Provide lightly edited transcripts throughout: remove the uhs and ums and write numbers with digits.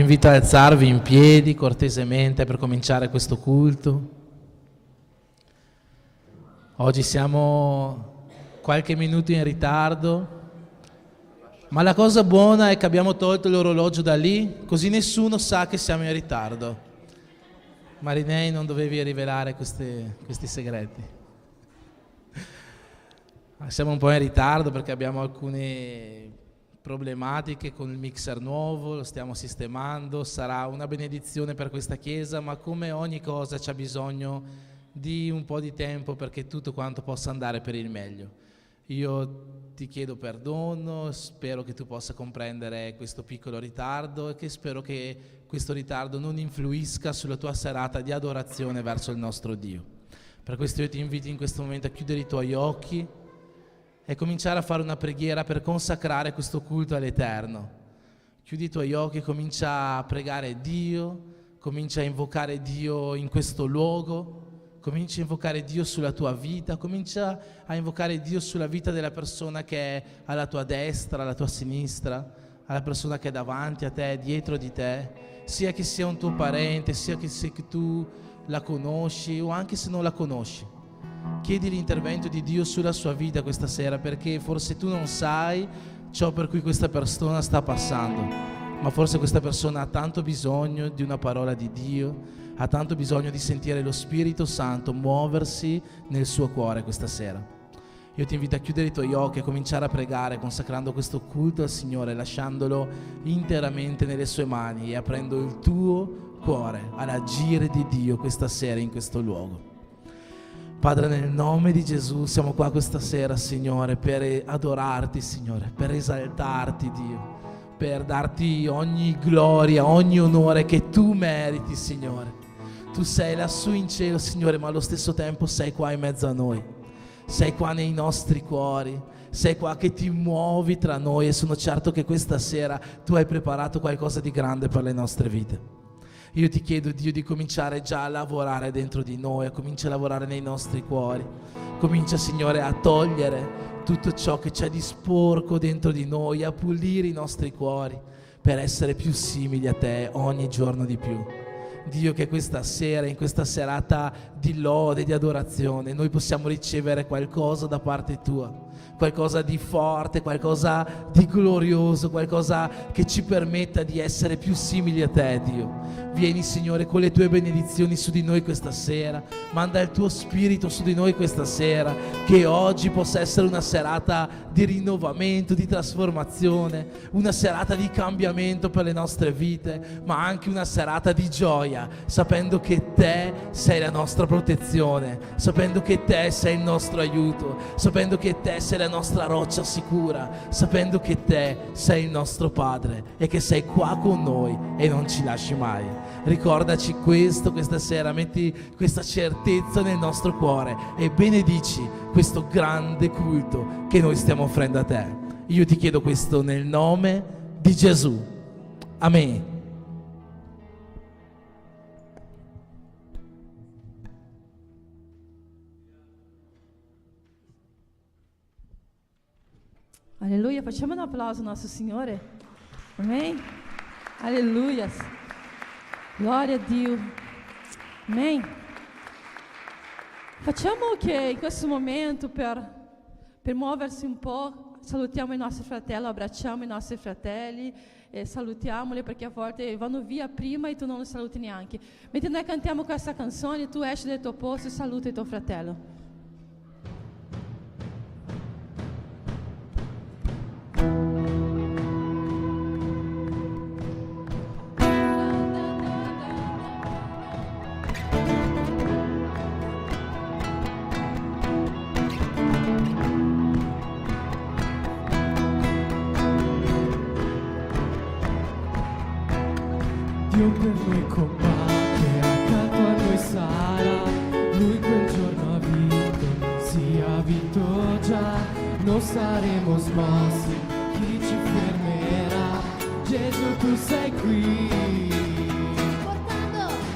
invito a alzarvi in piedi cortesemente per cominciare questo culto. Oggi siamo qualche minuto in ritardo, ma la cosa buona è che abbiamo tolto l'orologio da lì, così nessuno sa che siamo in ritardo. Marinei, non dovevi rivelare questi segreti. Siamo un po' in ritardo perché abbiamo alcune problematiche con il mixer nuovo, lo stiamo sistemando, sarà una benedizione per questa chiesa, ma come ogni cosa c'è bisogno di un po' di tempo perché tutto quanto possa andare per il meglio. Io ti chiedo perdono, spero che tu possa comprendere questo piccolo ritardo e che spero che questo ritardo non influisca sulla tua serata di adorazione verso il nostro Dio. Per questo io ti invito in questo momento a chiudere i tuoi occhi e cominciare a fare una preghiera per consacrare questo culto all'Eterno. Chiudi i tuoi occhi, comincia a pregare Dio, comincia a invocare Dio in questo luogo, comincia a invocare Dio sulla tua vita, comincia a invocare Dio sulla vita della persona che è alla tua destra, alla tua sinistra, alla persona che è davanti a te, dietro di te, sia che sia un tuo parente, sia che tu la conosci o anche se non la conosci. Chiedi l'intervento di Dio sulla sua vita questa sera, perché forse tu non sai ciò per cui questa persona sta passando, ma forse questa persona ha tanto bisogno di una parola di Dio, ha tanto bisogno di sentire lo Spirito Santo muoversi nel suo cuore questa sera. Io ti invito a chiudere i tuoi occhi e cominciare a pregare, consacrando questo culto al Signore, lasciandolo interamente nelle sue mani e aprendo il tuo cuore all'agire di Dio questa sera in questo luogo. Padre, nel nome di Gesù siamo qua questa sera, Signore, per adorarti, Signore, per esaltarti, Dio, per darti ogni gloria, ogni onore che tu meriti, Signore. Tu sei lassù in cielo, Signore, ma allo stesso tempo sei qua in mezzo a noi. Sei qua nei nostri cuori, sei qua che ti muovi tra noi e sono certo che questa sera tu hai preparato qualcosa di grande per le nostre vite. Io ti chiedo, Dio, di cominciare già a lavorare dentro di noi, comincia a lavorare nei nostri cuori. Comincia, Signore, a togliere tutto ciò che c'è di sporco dentro di noi, a pulire i nostri cuori per essere più simili a te ogni giorno di più. Dio, che questa sera, in questa serata di lode, di adorazione, noi possiamo ricevere qualcosa da parte tua, qualcosa di forte, qualcosa di glorioso, qualcosa che ci permetta di essere più simili a te, Dio. Vieni, Signore, con le tue benedizioni su di noi questa sera, manda il tuo Spirito su di noi questa sera, che oggi possa essere una serata di rinnovamento, di trasformazione, una serata di cambiamento per le nostre vite, ma anche una serata di gioia, sapendo che te sei la nostra protezione, sapendo che te sei il nostro aiuto, sapendo che te sei la nostra roccia sicura, sapendo che te sei il nostro Padre e che sei qua con noi e non ci lasci mai. Ricordaci questo questa sera, metti questa certezza nel nostro cuore e benedici questo grande culto che noi stiamo offrendo a te. Io ti chiedo questo nel nome di Gesù. Amen. Alleluia, facciamo un applauso al nostro Signore. Amen. Alleluia. Glória a Dio. Amen. Facciamo che in questo momento, per muoversi un po', salutiamo i nostri fratelli, abbracciamo i nostri fratelli e salutiamoli, perché a volte vanno via prima e tu non li saluti neanche. Mentre noi cantiamo questa canzone, tu esci dal tuo posto e saluti il tuo fratello. Dio per noi combatte, accanto a noi sarà, Lui quel giorno ha vinto, sì ha vinto già, non saremo smossi, chi ci fermerà? Gesù tu sei qui,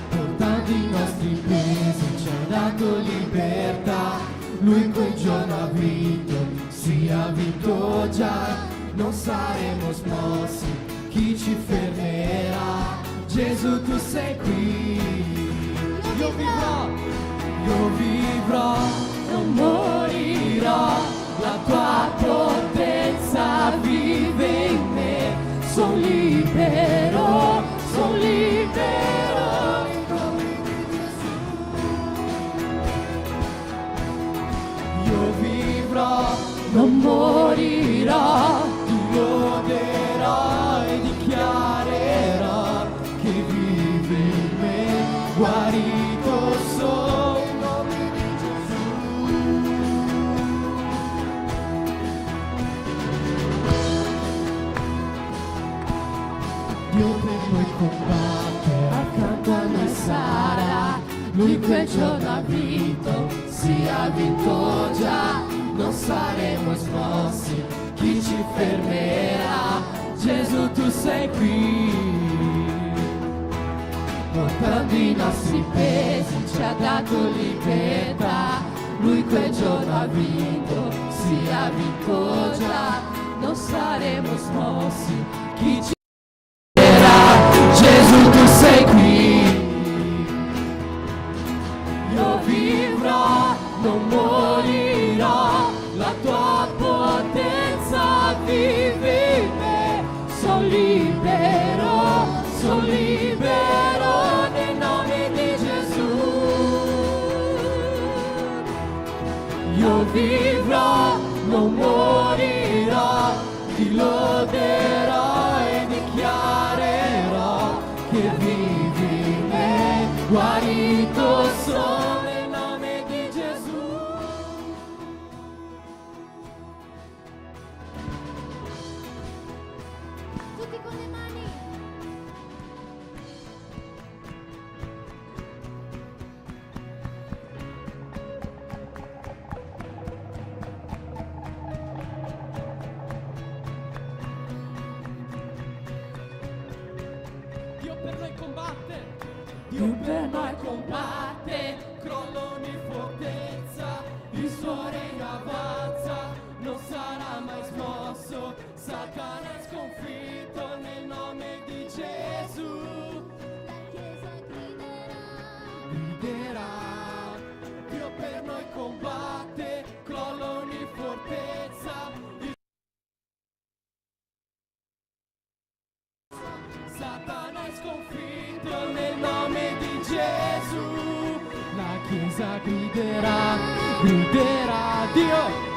portando i nostri pesi, ci ha dato libertà, Lui quel giorno ha vinto, sì ha vinto già, non saremo smossi, chi ci fermerà? Gesù tu sei qui. Io vivrò, non morirò, la tua potenza vive in me, son libero, son libero. Io vivrò, non morirò, ti loderò e dichiarerò che vive in me, guarito sono. Dio per noi combatte, accanto a noi sarà, lui quel giorno ha vinto, sì ha vinto già, non saremo smossi, chi ci fermerà? Gesù tu sei qui, portando i nostri pesi, ci ha dato libertà, lui quel giorno ha vinto, sì ha vinto già, non saremo smossi, chi ci Gesù tu sei qui, io vivrò, non morirò, la tua potenza vive in me, son libero nel nome di Gesù. Io vivrò, non morirò, ti loderò e dichiarerò che vivi in me, guarito sono nel nome di Gesù. Tutti con le mani. Dio per noi combatte, Dio per noi combatte, crolla ogni fortezza, il suo regno avanza, non sarà mai smosso, Satana è sconfitto nel nome di Gesù. La Chiesa Griderà, Dio per noi combatte, crolla ogni fortezza, Satana è sconfitto nel nome di Gesù. La Chiesa griderà, griderà, Dio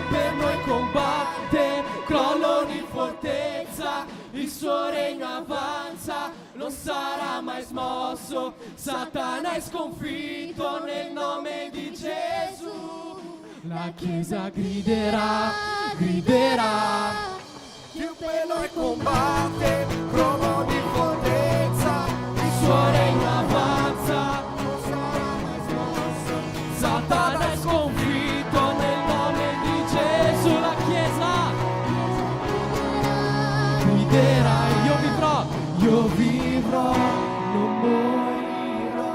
per noi combatte, crolla ogni fortezza, il suo regno avanza, non sarà mai smosso, Satana è sconfitto nel nome di Gesù. La Chiesa griderà, griderà, Dio per noi combatte, crolla ogni fortezza, il suo regno avanza, non sarà mai smosso, Satana è sconfitto nel nome di Gesù. La Chiesa griderà, io vivrò, non morirò,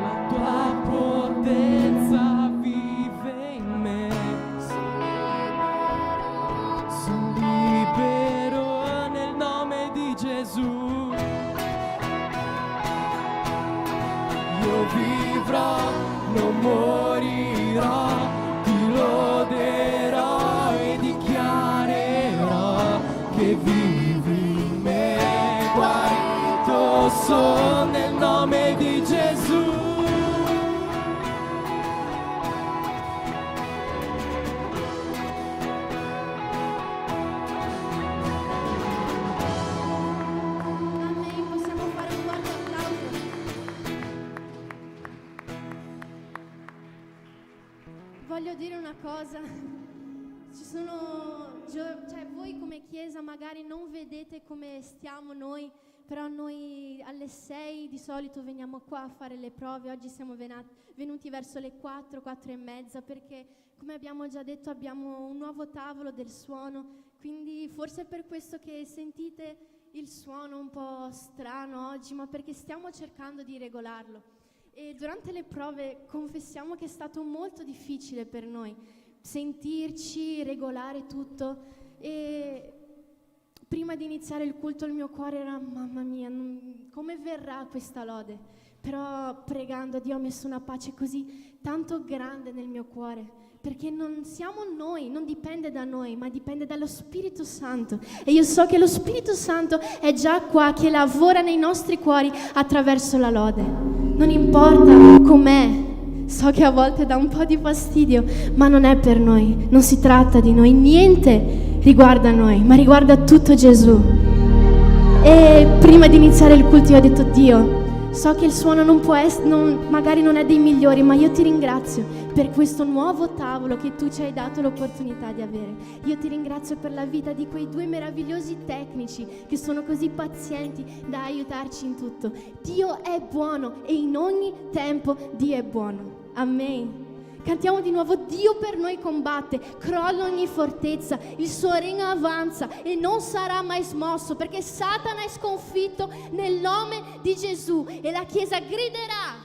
la tua potenza vive in me, sono libero nel nome di Gesù. Io vivrò, non morirò, ti loderò e dichiarerò che vivi in me, guarito sono nel nome di Gesù. Amen, possiamo fare un forte applauso. Voglio dire una cosa, cioè voi come Chiesa magari non vedete come stiamo noi, però noi alle 6 di solito veniamo qua a fare le prove. Oggi siamo venuti verso le 4 e mezza, perché come abbiamo già detto abbiamo un nuovo tavolo del suono, quindi forse è per questo che sentite il suono un po' strano oggi, ma perché stiamo cercando di regolarlo. E durante le prove confessiamo che è stato molto difficile per noi sentirci, regolare tutto, Prima di iniziare il culto il mio cuore era, mamma mia, come verrà questa lode? Però pregando Dio ha messo una pace così tanto grande nel mio cuore, perché non siamo noi, non dipende da noi, ma dipende dallo Spirito Santo. E io so che lo Spirito Santo è già qua, che lavora nei nostri cuori attraverso la lode. Non importa com'è, so che a volte dà un po' di fastidio, ma non è per noi, non si tratta di noi, niente riguarda noi, ma riguarda tutto Gesù. E prima di iniziare il culto io ho detto: Dio, so che il suono non può essere, magari non è dei migliori, ma io ti ringrazio per questo nuovo tavolo che tu ci hai dato l'opportunità di avere. Io ti ringrazio per la vita di quei 2 meravigliosi tecnici che sono così pazienti da aiutarci in tutto. Dio è buono e in ogni tempo Dio è buono. Amen. Cantiamo di nuovo: Dio per noi combatte, crolla ogni fortezza, il suo regno avanza e non sarà mai smosso, perché Satana è sconfitto nel nome di Gesù. E la Chiesa griderà: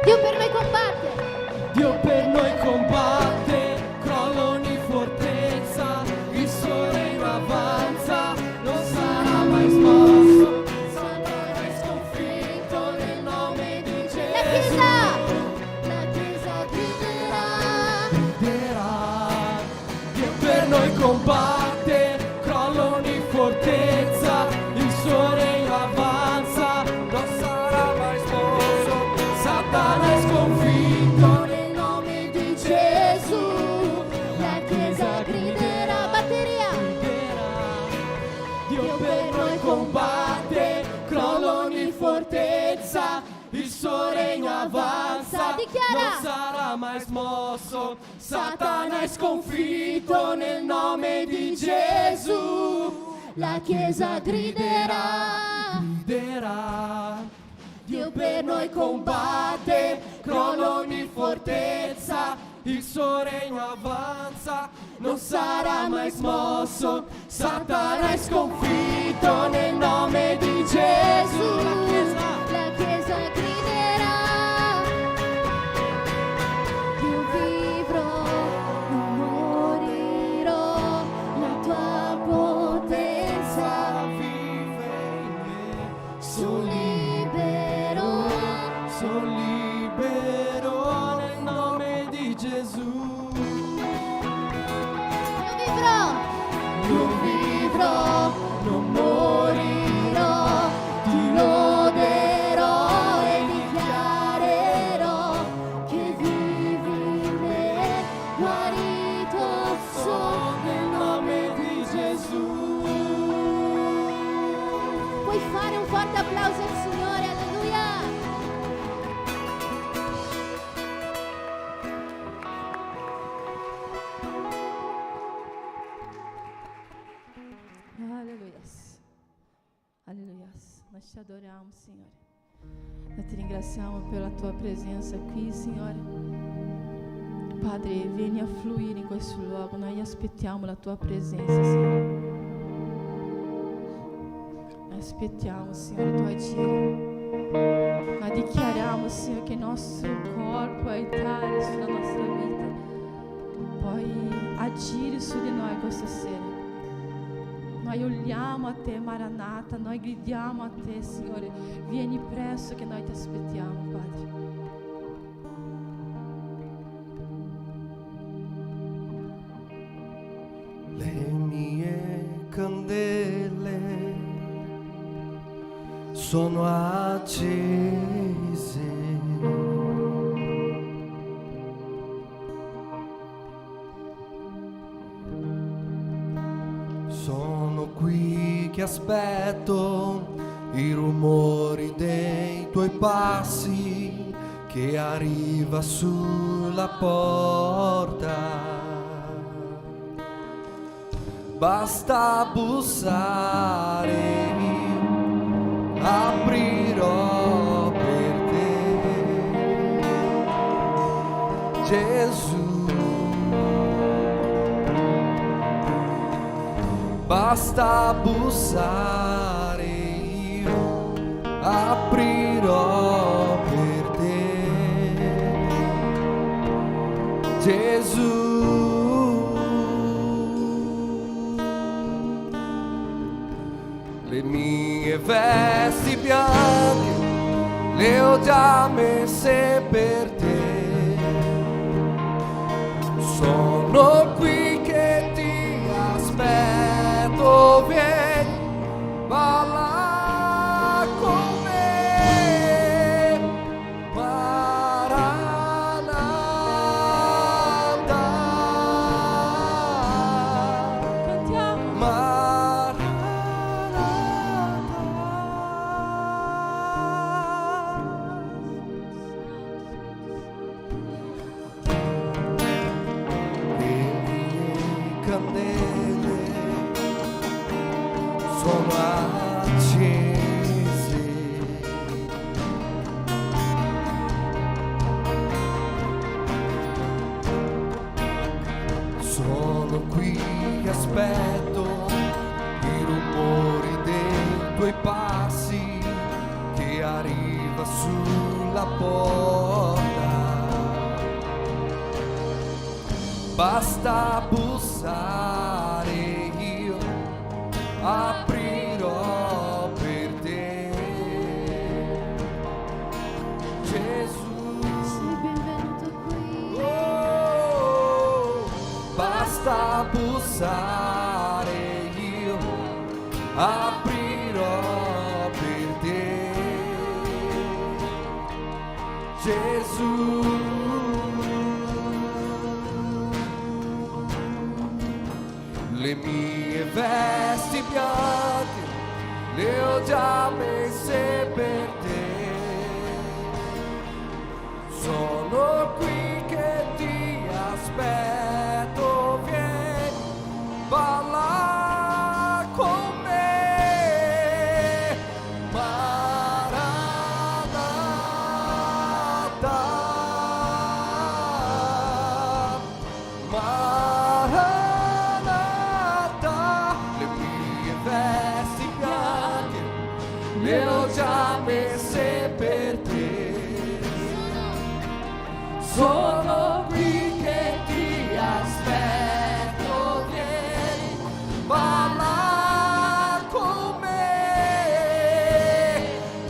Dio per noi combatte, Dio per noi combatte, crolla ogni fortezza, il suo regno avanza, non sarà mai smosso. Satana è sconfitto nel nome di Gesù. la Chiesa griderà. Dio per noi combatte, crolla ogni fortezza, il suo regno avanza, non sarà mai smosso. Satana è sconfitto Nel nome di Gesù, la Chiesa griderà. Batteria. Dio per noi combatte, crolla ogni fortezza, il suo regno avanza, Dichiara. non sarà mai smosso. Satana è sconfitto nel nome di Gesù. La Chiesa griderà. Dio per noi combatte, crolla ogni fortezza, il suo regno avanza, non sarà mai smosso. Satana è sconfitto nel nome di Gesù. La Chiesa griderà. Io vivrò, non morirò, la tua potenza Vive in me, sono libero. sono libero nel nome di Gesù. Io vivrò, non morirò, ti loderò e dichiarerò che vivi in me, guarito sono Nel nome di Gesù. Puoi fare un forte applauso al Signore, alleluia. Alleluias. Alleluias. Nós te adoramos, Signore. Nós ti ringraziamo per la tua presenza qui, Signore. Padre, vieni a fluire in questo luogo. Noi aspettiamo la tua presenza, Signore. Noi aspettiamo, Signore, il tuo agire. Noi dichiariamo, Signore, che il nostro corpo è altare sulla nostra vita. Puoi agire su di noi questa sera. Noi olhiamo a te, Maranata, noi gridiamo a te, Signore. Vieni presto che noi ti aspettiamo, Padre. Le mie candele sono accese. Sono qui che aspetto i rumori dei tuoi passi che arriva sulla porta. Basta bussare, aprirò per te, Gesù. Basta bussare, io aprirò per te. Le mie vesti bianche le ho già messe per te. Sono qui che ti aspetto, vieni, balla con me, Maranatha, Cantiamo. Candele sono accese, sono qui che aspetto i rumori dei tuoi passi che arriva sulla porta. Basta bussare, io aprirò per te. Gesù, Sei benvenuto qui. oh, basta bussare, io aprirò per te. Gesù, le mie vesti bianche le ho già messe per te. Sono qui che ti aspetto, vieni, balla con me, Maranatha, Maranatha. Le mie vesti bianche le ho già messe per te. Sono qui che ti aspetto, vieni, balla con me,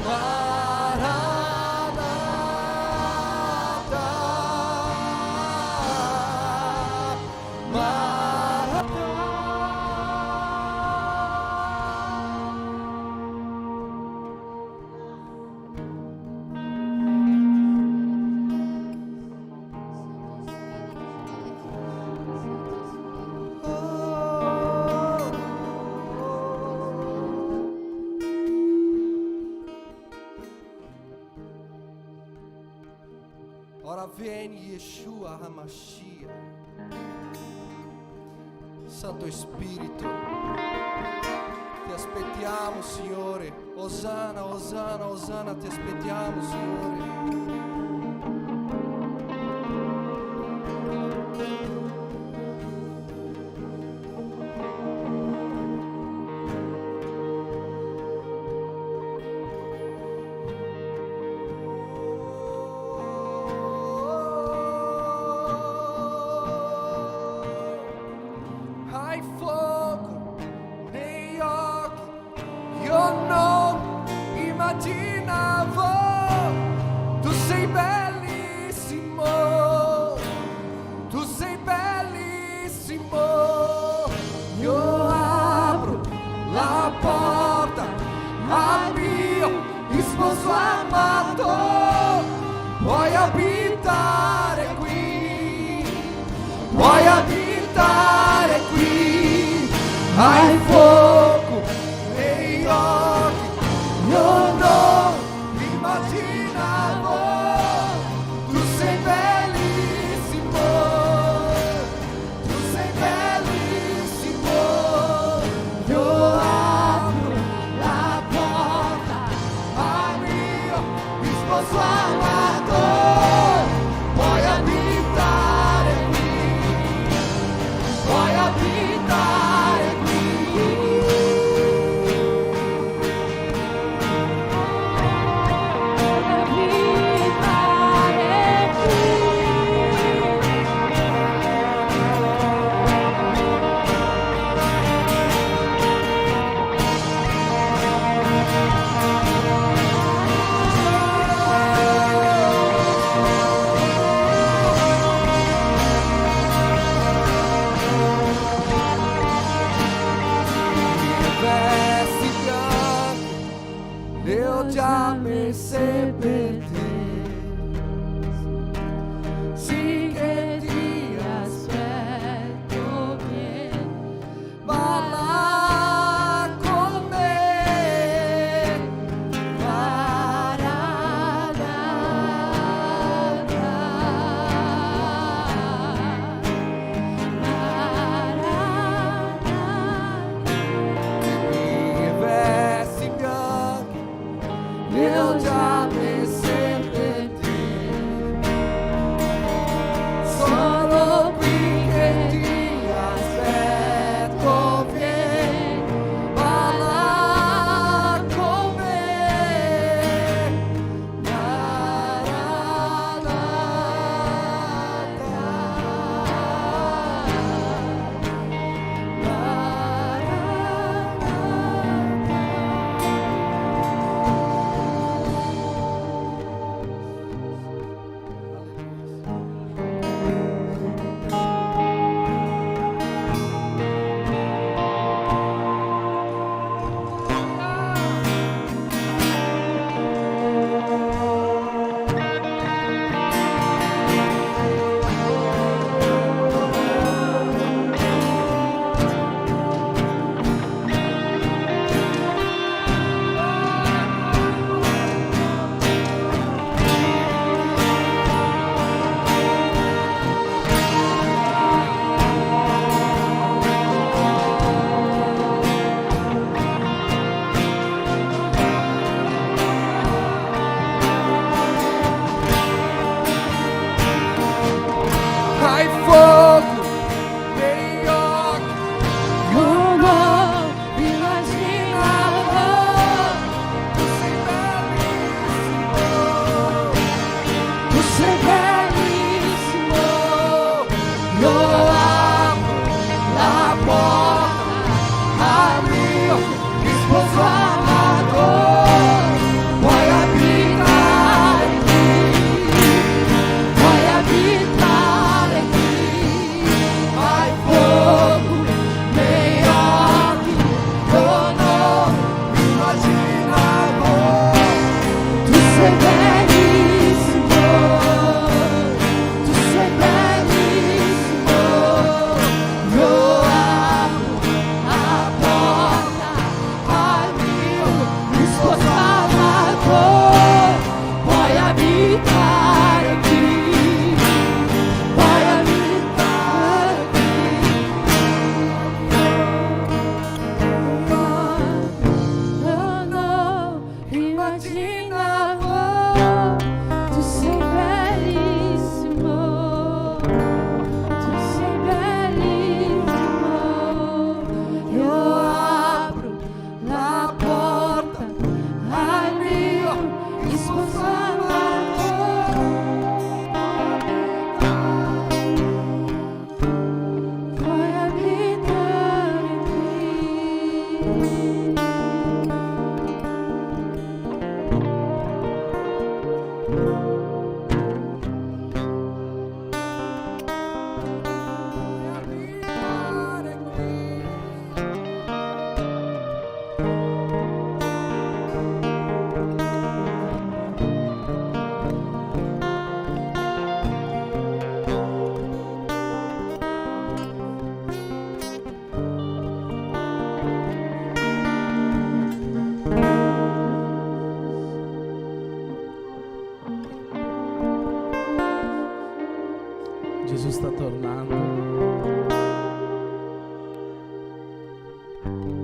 Maranatha, Maranatha. Ora vieni Yeshua HaMashiach, Santo Spirito, ti aspettiamo Signore, Osanna, Osanna, Osanna, ti aspettiamo Signore. Hai fuoco negli occhi, io non immaginavo, tu sei bellissimo, tu sei bellissimo. Io apro la porta al mio sposo amato, puoi abitare qui, puoi abitare qui. Hai fuoco negli occhi, io non immaginavo, tu sei bellissimo, tu sei bellissimo. Io apro la porta al mio sposo amato, puoi abitare qui, puoi abitare qui.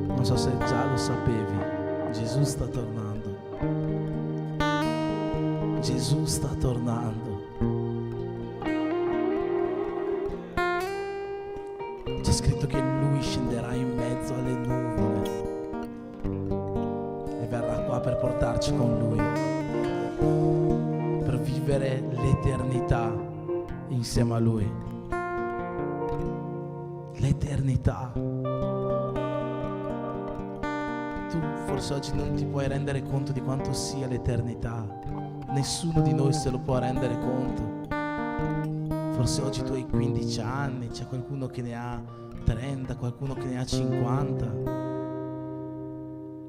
Non so se già lo sapevi, Gesù sta tornando. Gesù sta tornando. C'è scritto che Lui scenderà in mezzo alle nuvole e verrà qua per portarci con Lui, per vivere l'eternità insieme a Lui. L'eternità. Tu forse oggi non ti puoi rendere conto di quanto sia l'eternità. Nessuno di noi se lo può rendere conto. Forse oggi tu hai 15 anni, c'è qualcuno che ne ha 30, qualcuno che ne ha 50.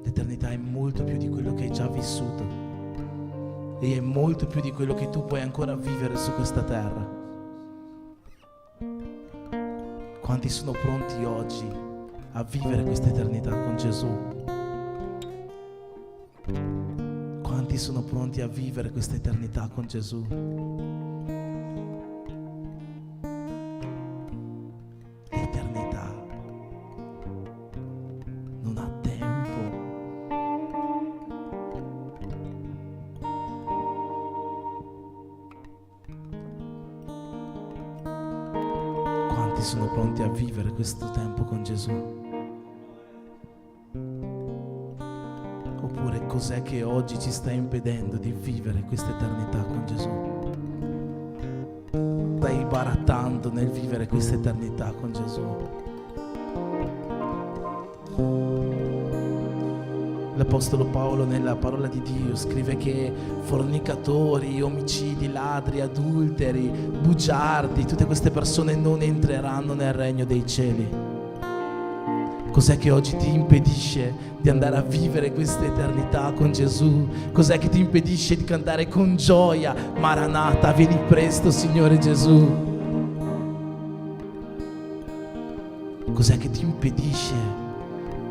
L'eternità è molto più di quello che hai già vissuto e è molto più di quello che tu puoi ancora vivere su questa terra. Quanti sono pronti oggi a vivere questa eternità con Gesù? Quanti sono pronti a vivere questa eternità con Gesù? L'eternità non ha tempo. Quanti sono pronti a vivere questo tempo con Gesù? Oppure cos'è che oggi ci sta impedendo di vivere questa eternità con Gesù? Stai barattando nel vivere questa eternità con Gesù. L'Apostolo Paolo nella parola di Dio scrive che fornicatori, omicidi, ladri, adulteri, bugiardi, tutte queste persone non entreranno nel regno dei cieli. Cos'è che oggi ti impedisce di andare a vivere questa eternità con Gesù? Cos'è che ti impedisce di cantare con gioia: Maranatha, vieni presto, Signore Gesù? Cos'è che ti impedisce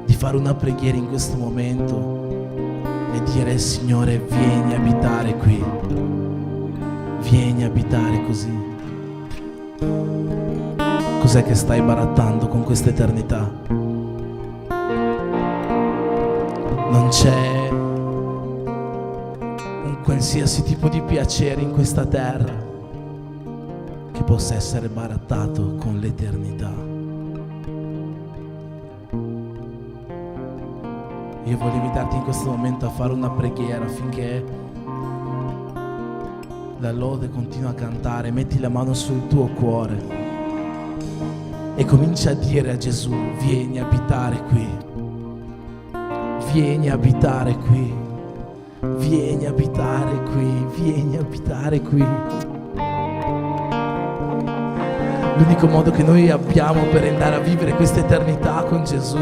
di fare una preghiera in questo momento e dire: Signore, vieni a abitare qui, vieni a abitare così? Cos'è che stai barattando con questa eternità? Non c'è un qualsiasi tipo di piacere in questa terra che possa essere barattato con l'eternità. Io voglio invitarti in questo momento a fare una preghiera affinché la lode continua a cantare. Metti la mano sul tuo cuore e comincia a dire a Gesù: vieni a abitare qui. Vieni a abitare qui, vieni a abitare qui, vieni a abitare qui. L'unico modo che noi abbiamo per andare a vivere questa eternità con Gesù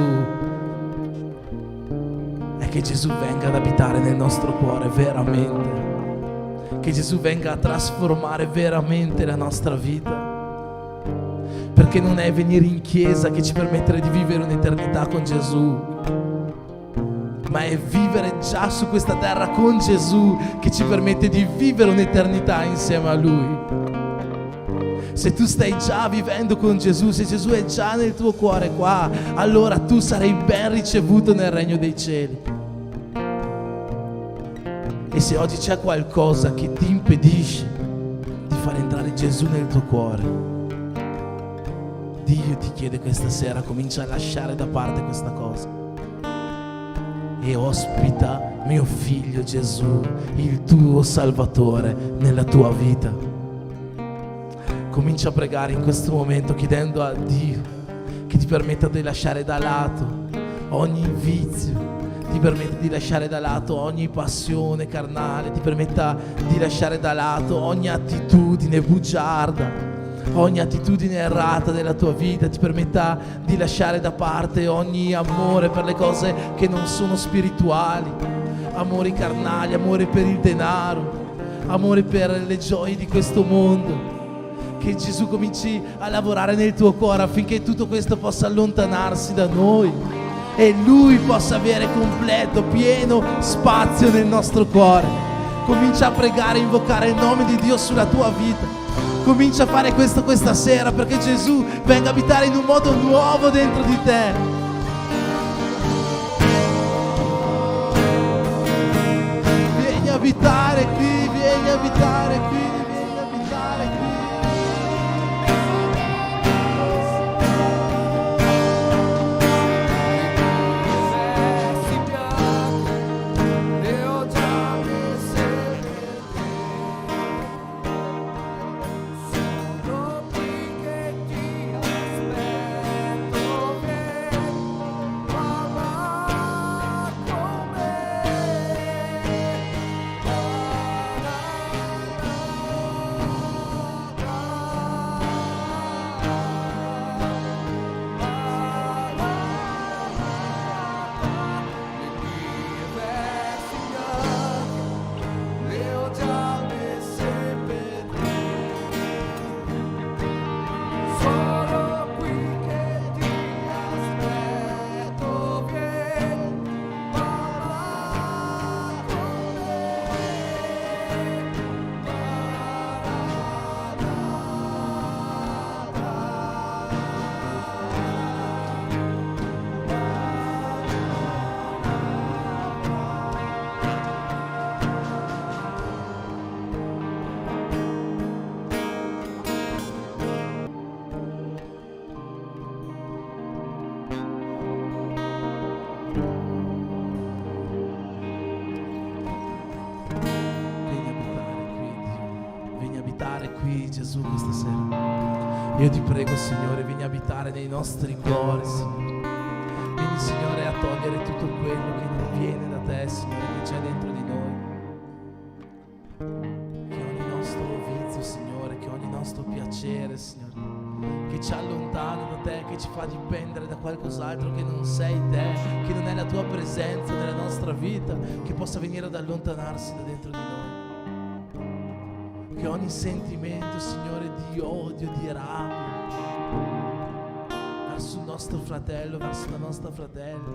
è che Gesù venga ad abitare nel nostro cuore veramente, che Gesù venga a trasformare veramente la nostra vita. Perché non è venire in chiesa che ci permetterà di vivere un'eternità con Gesù, ma è vivere già su questa terra con Gesù che ci permette di vivere un'eternità insieme a Lui. Se tu stai già vivendo con Gesù, se Gesù è già nel tuo cuore qua, allora tu sarai ben ricevuto nel regno dei cieli. E se oggi c'è qualcosa che ti impedisce di far entrare Gesù nel tuo cuore, Dio ti chiede questa sera: comincia a lasciare da parte questa cosa e ospita mio figlio Gesù, il tuo Salvatore, nella tua vita. Comincia a pregare in questo momento chiedendo a Dio che ti permetta di lasciare da lato ogni vizio, ti permetta di lasciare da lato ogni passione carnale, ti permetta di lasciare da lato ogni attitudine bugiarda, ogni attitudine errata della tua vita, ti permetta di lasciare da parte ogni amore per le cose che non sono spirituali, amori carnali, amore per il denaro, amore per le gioie di questo mondo. Che Gesù cominci a lavorare nel tuo cuore affinché tutto questo possa allontanarsi da noi e Lui possa avere completo, pieno spazio nel nostro cuore. Comincia a pregare, invocare il nome di Dio sulla tua vita. Comincia a fare questo questa sera perché Gesù venga a abitare in un modo nuovo dentro di te. Gesù questa sera. Io ti prego, Signore, vieni a abitare nei nostri cuori, Signore. Vieni, Signore, a togliere tutto quello che non viene da te, Signore, che c'è dentro di noi. Che ogni nostro vizio, Signore, che ogni nostro piacere, Signore, che ci allontana da te, che ci fa dipendere da qualcos'altro che non sei te, che non è la tua presenza nella nostra vita, che possa venire ad allontanarsi da dentro di noi. Che ogni sentimento, Signore, di odio, di rabbia verso il nostro fratello, verso la nostra fratelli,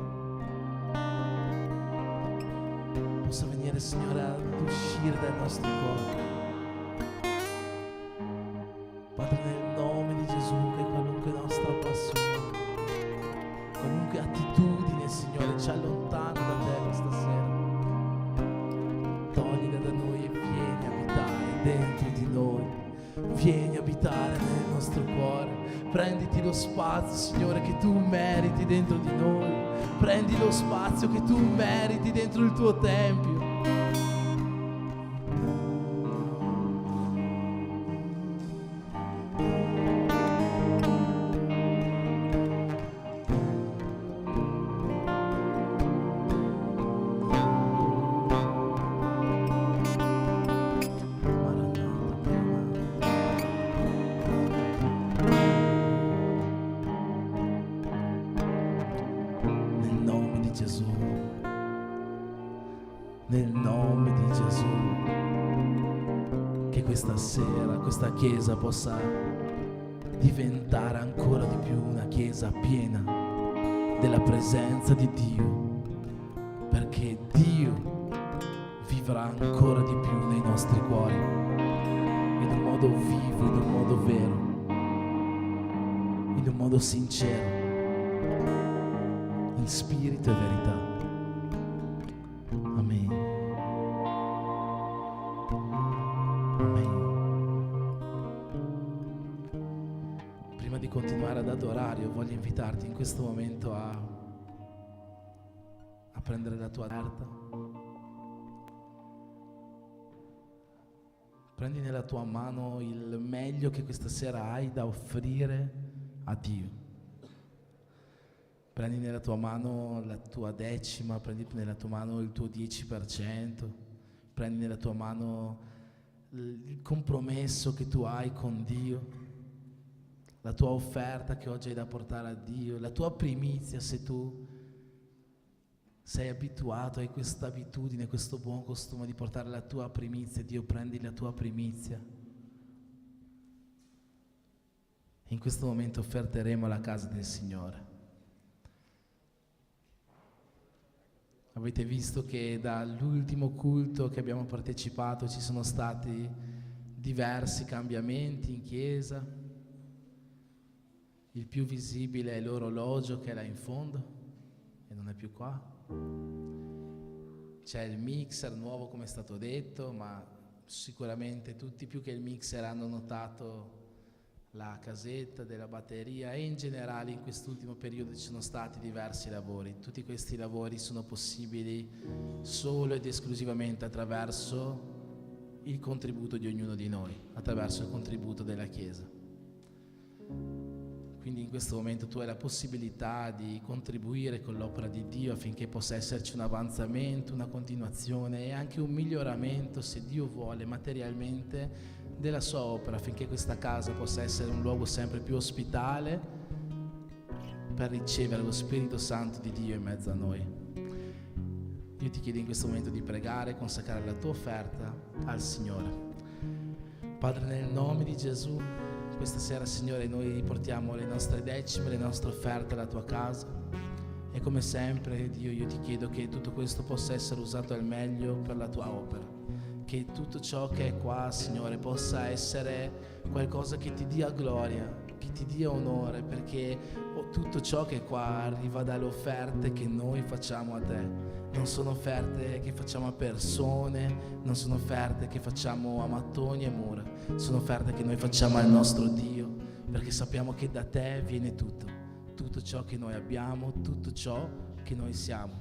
possa venire, Signore, ad uscire dal nostro cuore. Padre, nel nome di Gesù, che qualunque nostra passione, qualunque attitudine, Signore, ci allontana da te questa sera, toglila da noi e vieni a abitare dentro di noi, vieni a abitare nel nostro cuore. Prenditi lo spazio, Signore, che tu meriti dentro di noi, prendi lo spazio che tu meriti dentro il tuo tempio. Nel nome di Gesù, che questa sera, questa chiesa possa diventare ancora di più una chiesa piena della presenza di Dio, perché Dio vivrà ancora di più nei nostri cuori, in un modo vivo, in un modo vero, in un modo sincero, in spirito e verità. Amen. Amen. Prima di continuare ad adorare, io voglio invitarti in questo momento a prendere la tua carta. Prendi nella tua mano il meglio che questa sera hai da offrire a Dio. Prendi nella tua mano la tua decima, prendi nella tua mano il tuo 10%, prendi nella tua mano il compromesso che tu hai con Dio, la tua offerta che oggi hai da portare a Dio, la tua primizia. Se tu sei abituato, hai questa abitudine, questo buon costume di portare la tua primizia, Dio, prendi la tua primizia. In questo momento offerteremo alla casa del Signore. Avete visto che dall'ultimo culto che abbiamo partecipato ci sono stati diversi cambiamenti in chiesa. Il più visibile è l'orologio che è là in fondo e non è più qua. C'è il mixer nuovo, come è stato detto, ma sicuramente tutti più che il mixer hanno notato la casetta della batteria, e in generale in quest'ultimo periodo ci sono stati diversi lavori. Tutti questi lavori sono possibili solo ed esclusivamente attraverso il contributo di ognuno di noi, attraverso il contributo della Chiesa. Quindi in questo momento tu hai la possibilità di contribuire con l'opera di Dio affinché possa esserci un avanzamento, una continuazione e anche un miglioramento, se Dio vuole, materialmente della sua opera, affinché questa casa possa essere un luogo sempre più ospitale per ricevere lo Spirito Santo di Dio in mezzo a noi. Io ti chiedo in questo momento di pregare e consacrare la tua offerta al Signore. Padre, nel nome di Gesù, questa sera, Signore, noi portiamo le nostre decime, le nostre offerte alla tua casa, e come sempre, Dio, io ti chiedo che tutto questo possa essere usato al meglio per la tua opera. Che tutto ciò che è qua, Signore, possa essere qualcosa che ti dia gloria, che ti dia onore, perché tutto ciò che è qua arriva dalle offerte che noi facciamo a te. Non sono offerte che facciamo a persone, non sono offerte che facciamo a mattoni e mura, sono offerte che noi facciamo al nostro Dio, perché sappiamo che da te viene tutto. Tutto ciò che noi abbiamo, tutto ciò che noi siamo,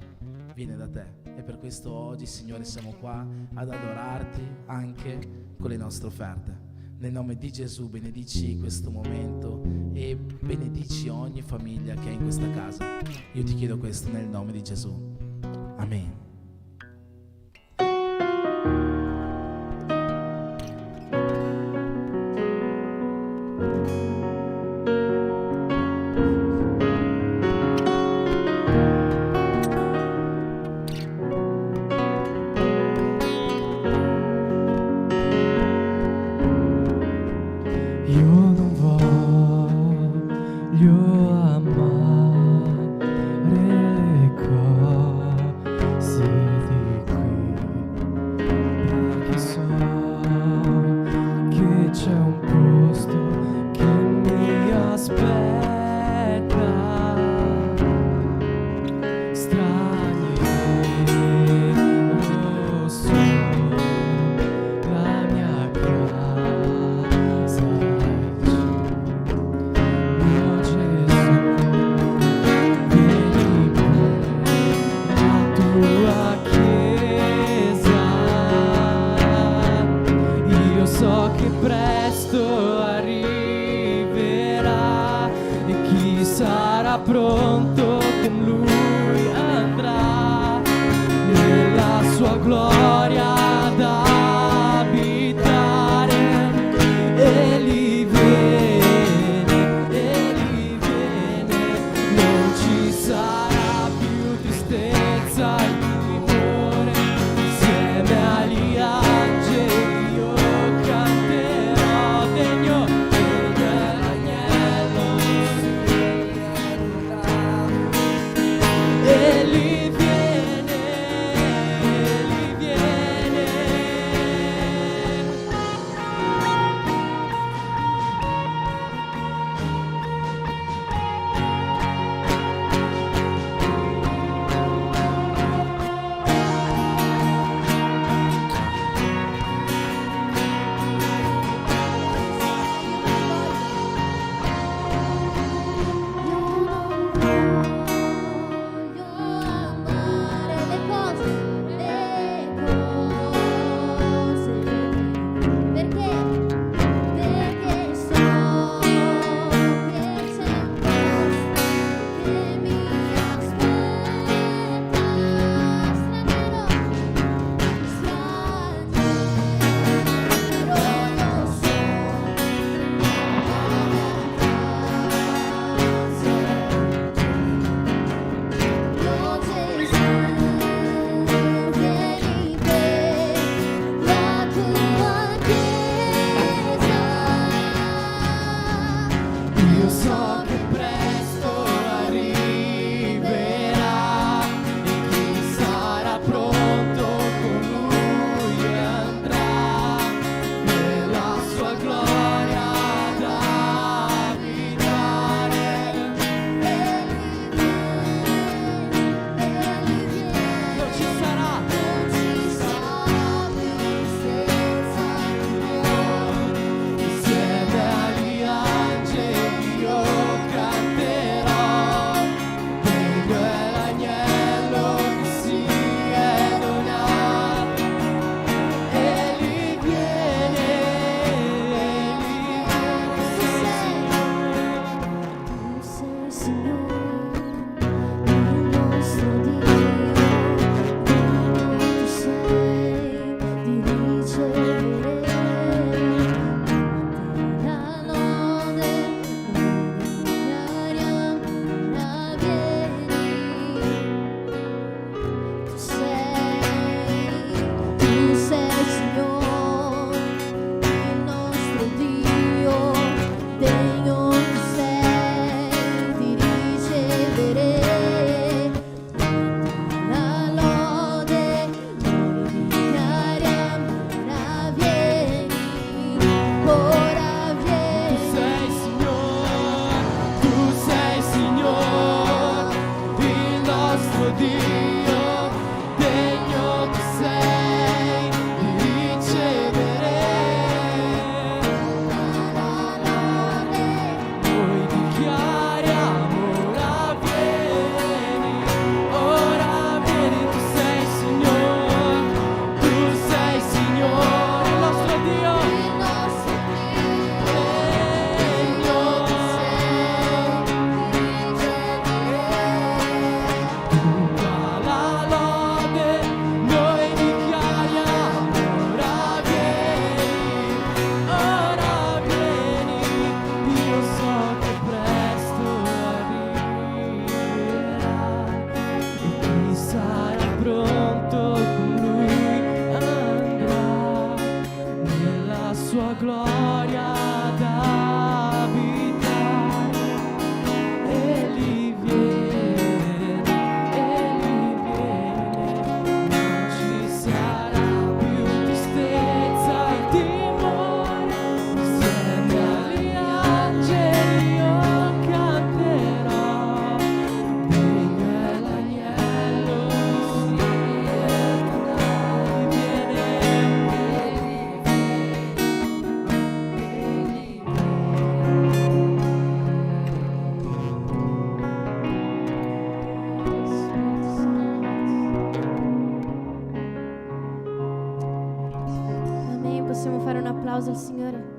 viene da te. E per questo oggi, Signore, siamo qua ad adorarti anche con le nostre offerte. Nel nome di Gesù benedici questo momento e benedici ogni famiglia che è in questa casa. Io ti chiedo questo nel nome di Gesù. Amen. Io non voglio amare le cose di qui, perché so che c'è un posto che mi aspetta. Straniero sono, la mia casa è giù. Mio Gesù, vieni per la tua chiesa. Io so che presto arriverà e chi sarà pronto con lui andrà nella sua gloria ad abitare. Egli viene, non ci sarà più tristezza e timore. Insieme agli angeli io canterò, degno è l'agnello. Egli viene, egli viene. Io so che presto arriverà e chi sarà pronto con lui andrà nella sua gloria ad abitare. Non ci sarà insieme agli angeli io canterò, degno è l'agnello che si è donato. Egli viene, Tu sei Signore, il nostro Dio, tu sei di ricevere la lode, dichiariamo la vieni. Tu sei Signore, il nostro Dio, degno tu sei di ricevere la lode, noi dichiariamo ora vieni, ora vieni. tu sei Signore, il nostro Dio, degno tu sei di ricevere la lode. Noi dichiariamo ora vieni, tu sei Signore, il nostro Dio. Il nostro Dio, Possiamo fare un applauso al Signore?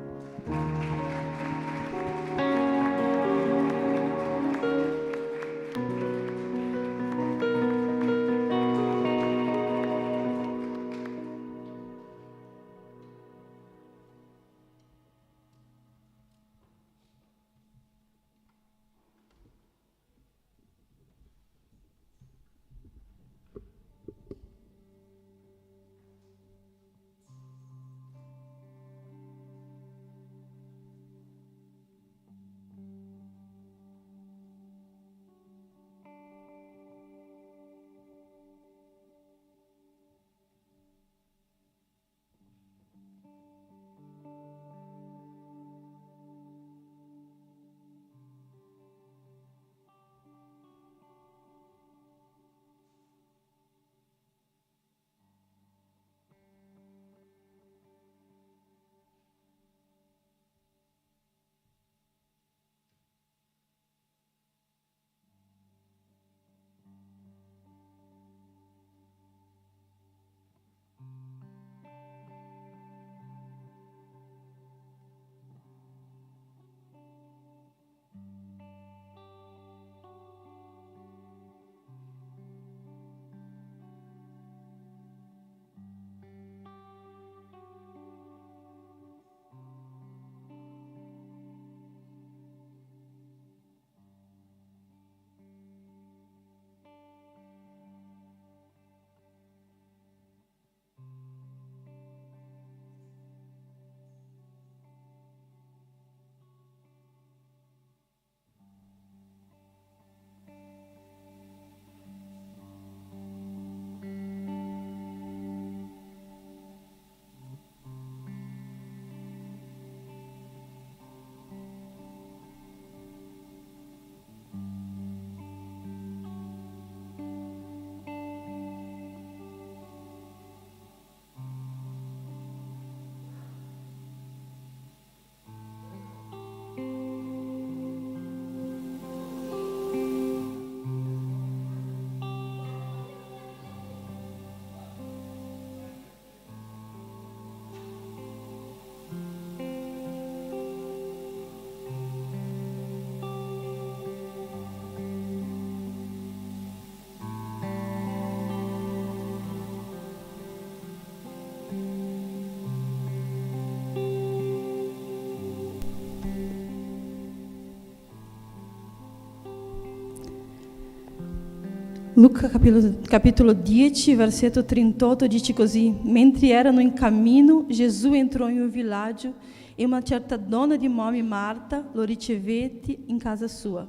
Luca capítulo 10, versetto 38 dice così: mentre erano in cammino, Gesù entrò in un villaggio e una certa donna di nome Marta lo ricevette in casa sua.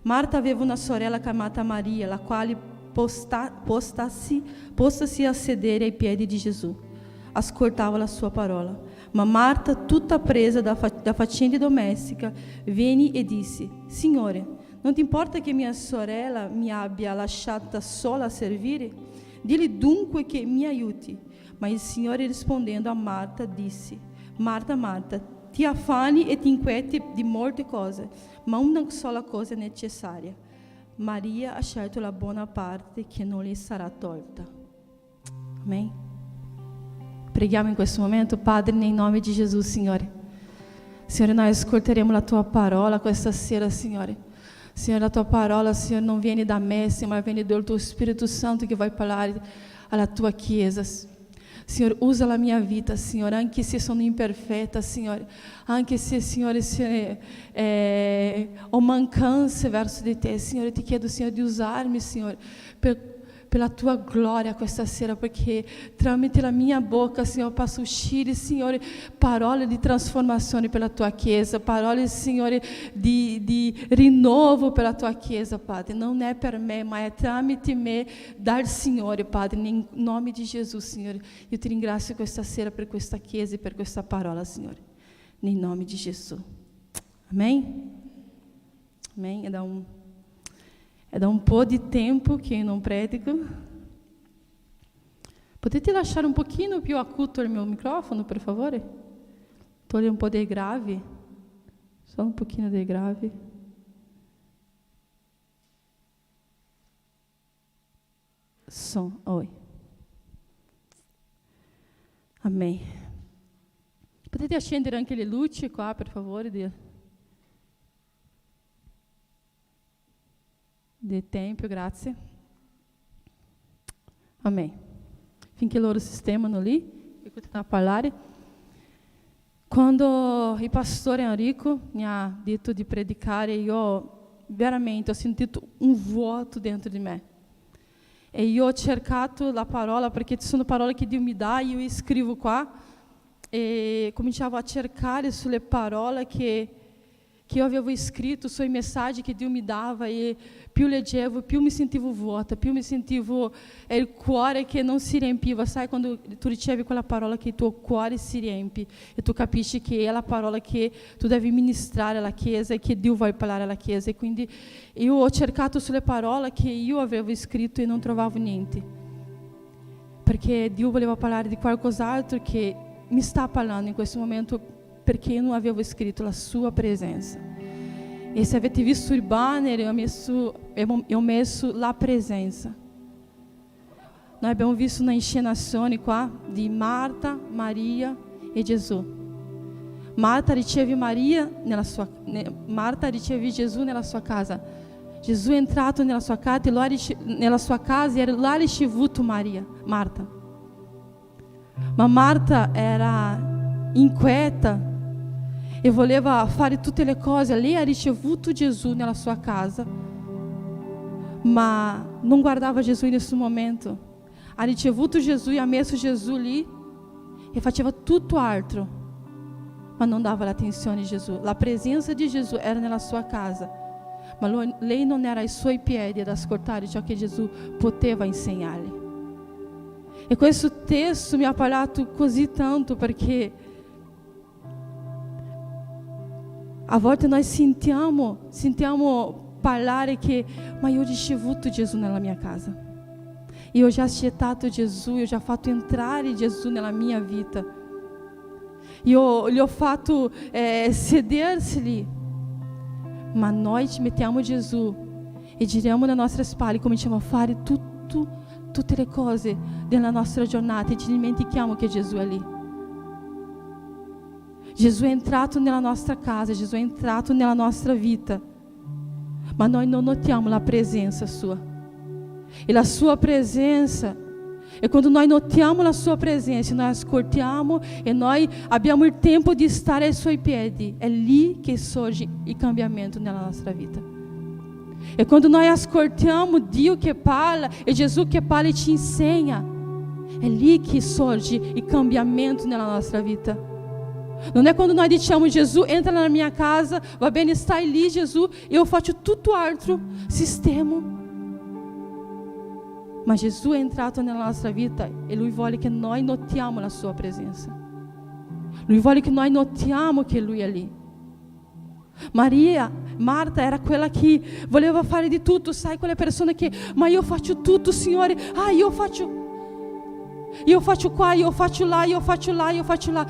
Marta aveva una sorella chiamata Maria, la quale postasi a sedere ai piedi di Gesù, ascoltava la sua parola. Ma Marta, tutta presa da faccende domestica, venne e disse: Signore, non ti importa che mia sorella mi abbia lasciata sola a servire? Dille dunque che mi aiuti. Ma il Signore rispondendo a Marta disse: Marta, Marta, ti affani e ti inquieti di molte cose, ma una sola cosa è necessaria. Maria ha scelto la buona parte che non le sarà tolta. Amen. Preghiamo in questo momento. Padre, nel nome di Gesù, Signore. Signore, noi ascolteremo la tua parola questa sera, Signore. Signore, la tua parola, Signore, non viene da me, Signore, ma viene dal tuo Spirito Santo che vai parlare alla tua Chiesa. Signore, usa la mia vita, Signore, anche se sono imperfetta, Signore, anche se, Signore, ho mancanze verso di te, Signore, ti chiedo, Signore, di usarmi, Signore, per la tua gloria questa sera, perché tramite la mia bocca, Signore, posso uscire, Signore, parole di trasformazione per la tua Chiesa, parole, Signore, di rinnovo per la tua Chiesa, Padre. Non è per me, ma è tramite me dal Signore, Padre, in nome di Gesù, Signore. Io ti ringrazio questa sera per questa Chiesa e per questa parola, Signore, nel nome di Gesù. Amen? Amen? É da um po' di tempo che non predico. Potete lasciare un pochino più acuto il mio microfono, per favore? Toglie un po' dei gravi. Só um pouquinho dei gravi. Som, oi. Amém. Potete accendere anche le luci qua, per favore, del tempio, grazie. Amém. Finché loro sistemano lì, e continuano a parlare. Quando il pastore Enrico mi ha detto di predicare, io veramente ho sentito un vuoto dentro di me. E io ho cercato la parola, perché ci sono parole che Dio mi dà, io scrivo qua, e cominciavo a cercare sulle parole che io avevo scritto, sui messaggi che Dio mi dava, e più leggevo, più mi sentivo vuota, più mi sentivo il cuore che non si riempiva. Sai quando tu ricevi quella parola che il tuo cuore si riempie e tu capisci che è la parola che tu devi ministrare alla Chiesa e che Dio vuole parlare alla Chiesa. E quindi io ho cercato sulle parole che io avevo scritto e non trovavo niente, perché Dio voleva parlare di qualcos'altro che mi sta parlando in questo momento, perché io non avevo scritto la sua presenza. E se avete visto il banner, eu messo la presenza. Noi abbiamo visto una inscenazione qua di Marta, Maria e Gesù. Marta riceve Gesù nella sua casa. Gesù è entrato nella sua casa e l'ha ricevuto Marta. Ma Marta era inquieta e voleva fare tutte le cose. Lei ha ricevuto Gesù nella sua casa, ma non guardava Gesù in nessun momento. Ha ricevuto Gesù e ha messo Gesù lì e faceva tutto altro, ma non dava l'attenzione a Gesù. La presenza di Gesù era nella sua casa, ma lei non era ai suoi piedi ad ascoltare ciò che Gesù poteva insegnarle. E questo testo mi ha parlato così tanto, perché a volte noi sentiamo parlare che ma io ho ricevuto Gesù nella mia casa, io ho già accettato Gesù, io ho già fatto entrare Gesù nella mia vita, io gli ho fatto sedersi lì. Ma noi ci mettiamo Gesù e giriamo le nostre spalle, cominciamo a fare tutte le cose della nostra giornata e ci dimentichiamo che Gesù è lì. Gesù è entrato nella nostra casa, Gesù è entrato nella nostra vita, ma noi non notiamo la presenza sua. E la sua presenza, e quando noi notiamo la sua presenza, noi ascoltiamo e noi abbiamo il tempo di stare ai suoi piedi, è lì che sorge il cambiamento nella nostra vita. E quando noi ascoltiamo Dio che parla e Gesù che parla e ci insegna, è lì che sorge il cambiamento nella nostra vita. Non è quando noi diciamo Gesù entra nella mia casa, va bene, stai lì Gesù, e io faccio tutto altro, sistemo. Ma Gesù è entrato nella nostra vita e Lui vuole che noi notiamo la sua presenza. Lui vuole che noi notiamo che Lui è lì. Marta era quella che voleva fare di tutto, sai, quelle persone che, ma io faccio tutto Signore, io faccio qua, io faccio là, io faccio là, io faccio là.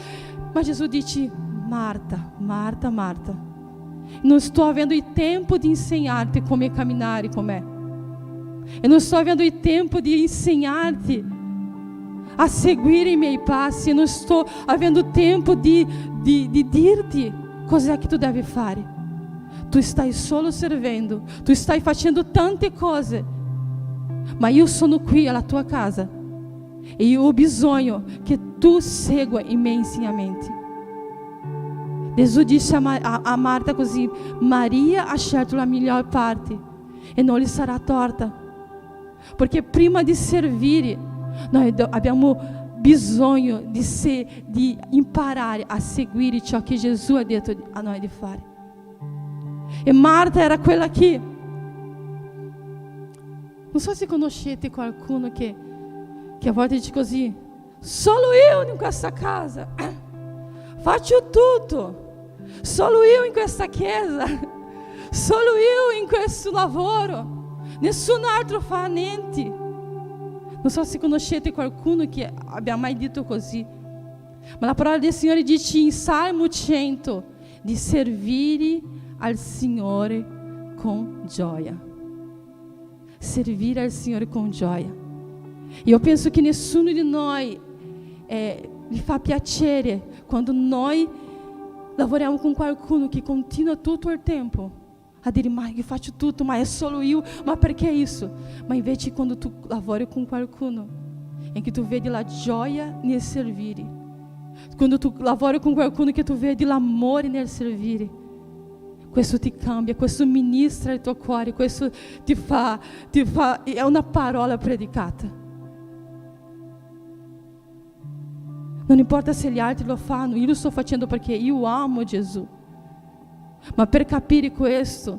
Ma Gesù dice, Marta, Marta, Marta, non sto avendo il tempo di insegnarti come camminare con me. Eu não estou havendo tempo de ensinar-te a seguir i miei passi. Eu não estou havendo tempo de dir-te cosa que tu deve fare. Tu stai solo servendo, tu stai facendo tante cose, ma io sono qui alla tua casa e io ho bisogno che tu segua i miei insegnamenti. Gesù disse a Marta così, Maria ha scelto la miglior parte e non gli sarà torta. Perché prima di servire noi abbiamo bisogno di imparare a seguire ciò che Gesù ha detto a noi di fare. E Marta era quella che, non so se conoscete qualcuno che a volte dice così, solo io in questa casa faccio tutto, solo io in questa chiesa, solo io in questo lavoro, nessun altro fa niente. Non so se conoscete qualcuno che abbia mai detto così, ma la parola del Signore dice in Salmo 100 di servire al Signore con gioia. Servire al Signore con gioia. Io penso che nessuno di noi gli fa piacere quando noi lavoriamo con qualcuno che continua tutto il tempo a dire, ma io faccio tutto, ma è solo io, ma perché isso? Ma invece quando tu lavori con qualcuno em que tu vedi la gioia nel servire, quando tu lavori con qualcuno che tu vedi l'amore nel servire, questo ti cambia, questo ministra il tuo cuore, questo ti fa, è una parola predicata. Non importa se gli altri lo fanno, io lo sto facendo perché io amo Gesù. Ma per capire questo,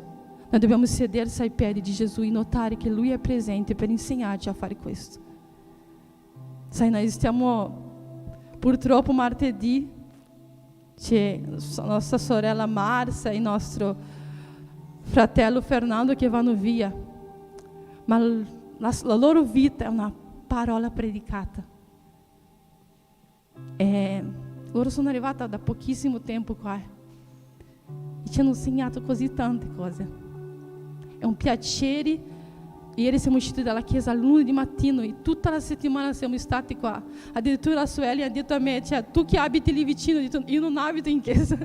noi dobbiamo sederci ai piedi di Gesù e notare che Lui è presente per insegnarci a fare questo. Sai, noi stiamo, purtroppo martedì, c'è nostra sorella Marcia e nostro fratello Fernando che vanno via. Ma la loro vita è una parola predicata. Loro sono arrivati da pochissimo tempo qua e ci hanno insegnato così tante cose. È un piacere. Ieri siamo usciti dalla chiesa al lunedì mattino e tutta la settimana siamo stati qua. Addirittura la Sueli ha detto a me, cioè, tu che abiti lì vicino, io non abito in chiesa.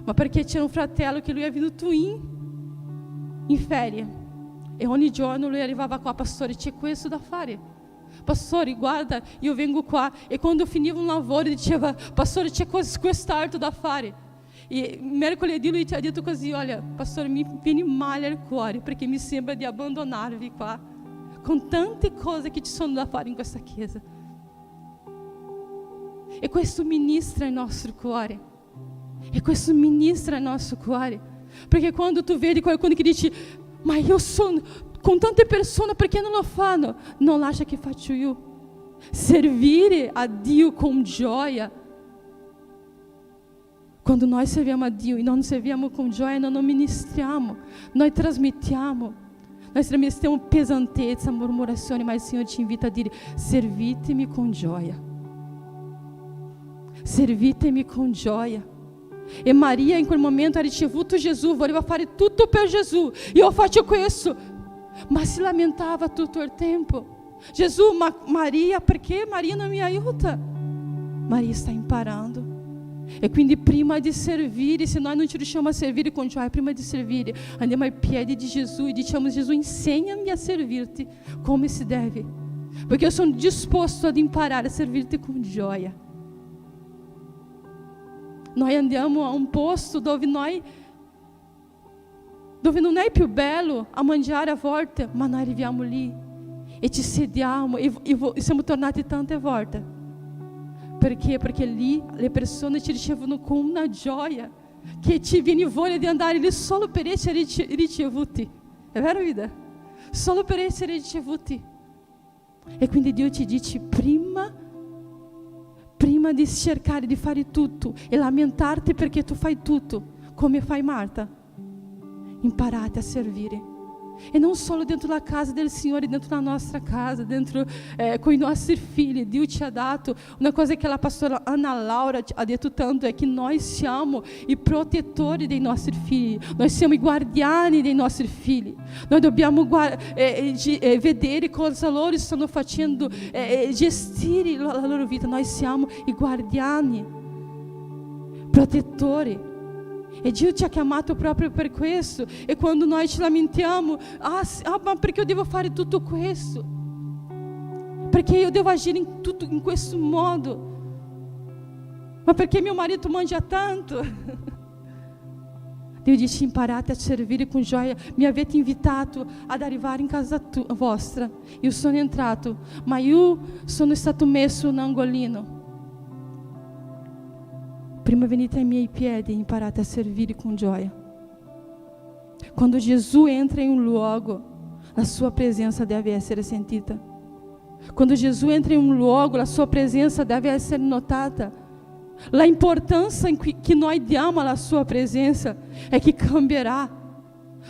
Ma perché c'era un fratello che lui è venuto in ferie e ogni giorno lui arrivava qua, pastore, c'è questo da fare. Pastore, guarda, io vengo qua e quando finiva un lavoro diceva, pastore, c'è quest'altro da fare. E mercoledì lui ti ha detto così, olha, pastore, mi viene male al cuore perché mi sembra di abbandonarvi qua con tante cose che ci sono da fare in questa chiesa. E questo ministra il nostro cuore. E questo ministra il nostro cuore. Perché quando tu vedi qualcuno che dice, ma io sono com tante persone, perché non lo fanno? Non lascia che faccio io. Servire a Dio com gioia. Quando noi serviamo a Dio e non serviamo com gioia, noi non ministriamo, noi trasmettiamo pesantezza, murmurazione, ma il Signore ci invita a dire, servitemi con gioia. Servitemi con gioia. E Maria in quel momento ha ricevuto Gesù, voleva fare tutto per Gesù. Io faccio questo. Ma si lamentava tutto il tempo. Gesù, ma Maria, perché Maria non mi aiuta? Maria sta imparando. E quindi prima di servire, se noi non ci riusciamo a servire con gioia, prima di servire, andiamo ai piedi di Gesù e diciamo, Gesù, insegna-mi a servirti come si deve. Perché io sono disposto ad imparare a servirti con gioia. Noi andiamo a un posto dove non è più bello a mangiare a volte, ma noi arriviamo lì e ci sediamo e siamo tornati tante volte. Perché? Perché lì le persone ci ricevono con una gioia che ci viene voglia di andare lì solo per essere ricevuti. È vero, vida? Solo per essere ricevuti. E quindi Dio ci dice, prima di cercare di fare tutto e lamentarti perché tu fai tutto, come fai Marta, imparate a servire. E non solo dentro da casa del Signore, dentro da nostra casa, dentro com i nostri figli. Dio ci ha dato una cosa che la pastora Ana Laura ha detto tanto, è che noi siamo i protettori dei nostri figli, noi siamo i guardiani dei nostri figli. Noi dobbiamo vedere cosa loro stanno facendo, gestire la loro vita. Noi siamo i guardiani, protettori. E Dio ci ha chiamato proprio per questo. E quando noi ci lamentiamo, ma perché io devo fare tutto questo? Perché io devo agire in questo modo? Ma perché mio marito mangia tanto? Dio dice, imparate a servire con gioia. Mi avete invitato ad arrivare in casa vostra. Io sono entrato, ma io sono stato messo in angolino. Prima venite ai miei piedi e imparate a servire con gioia. Quando Gesù entra in un luogo, la sua presenza deve essere sentita. Quando Gesù entra in un luogo, la sua presenza deve essere notata. La importância que nós diamo alla sua presença é que cambierà.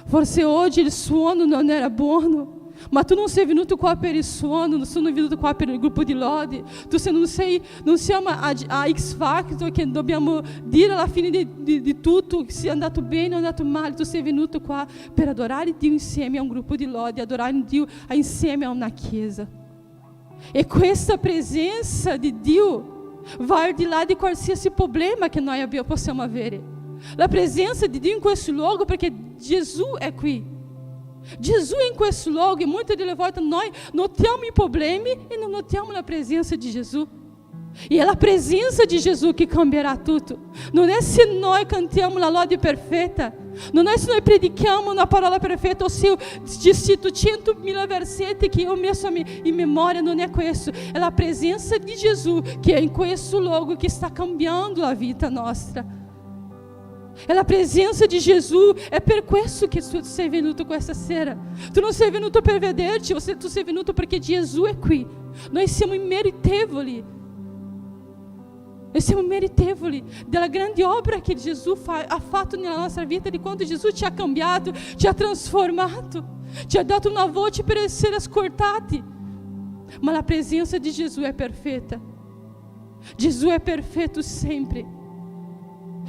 Forse oggi il suono non era buono, ma tu non sei venuto qua per il suono, non sono venuto qua per il gruppo di lode, tu non siamo a X Factor che dobbiamo dire alla fine di tutto se è andato bene o è andato male. Tu sei venuto qua per adorare Dio insieme a un gruppo di lode, adorare Dio insieme a una chiesa. E questa presenza di Dio vai al di là di qualsiasi problema che noi possiamo avere. La presenza di Dio in questo luogo, perché Gesù è qui. Gesù è in questo luogo, e molte delle volte noi notiamo i problemi e non notiamo la presenza di Gesù. E è la presenza di Gesù che cambierà tutto. Non è se noi cantiamo la lode perfetta, non è se noi predichiamo una parola perfetta o se io cito 100.000 versetti che io ho messo in memoria, non è questo. È la presenza di Gesù che è in questo luogo che sta cambiando la vita nostra. È la presenza di Gesù, è per questo che tu sei venuto questa sera. Tu non sei venuto per vederci, tu sei venuto perché Gesù è qui. Noi siamo immeritevoli. Noi siamo meritevoli della grande opera che Gesù ha fatto nella nostra vita, di quanto Gesù ci ha cambiato, ci ha trasformato, ci ha dato una voce per essere ascoltati. Ma la presenza di Gesù è perfetta. Gesù è perfetto sempre.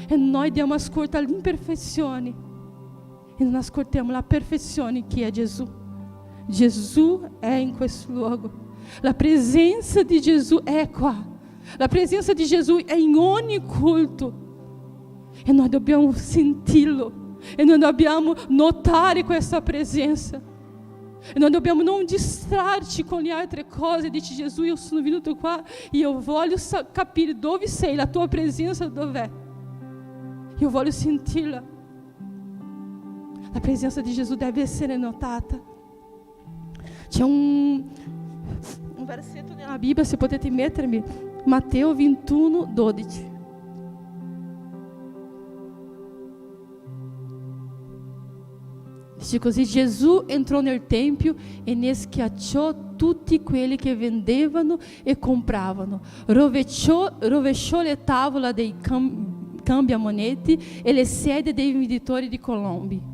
E noi diamo ascolto alle imperfezioni e non ascoltiamo la perfezione che è Gesù. Gesù è in questo luogo. La presenza di Gesù è qua. La presenza di Gesù è in ogni culto. E noi dobbiamo sentirlo. E noi dobbiamo notare questa presenza. E noi dobbiamo non distrarci con le altre cose. Dice Gesù, io sono venuto qua e io voglio capire dove sei, la tua presenza dov'è. Io voglio sentirla. La presenza di Gesù deve essere notata. C'è un versetto nella Bibbia, se potete mettermi, Matteo 21, 12. Dice così: Gesù entrò nel tempio e ne schiacciò tutti quelli che vendevano e compravano, rovesciò le tavole dei cambiamoneti e le sedie dei venditori di colombi.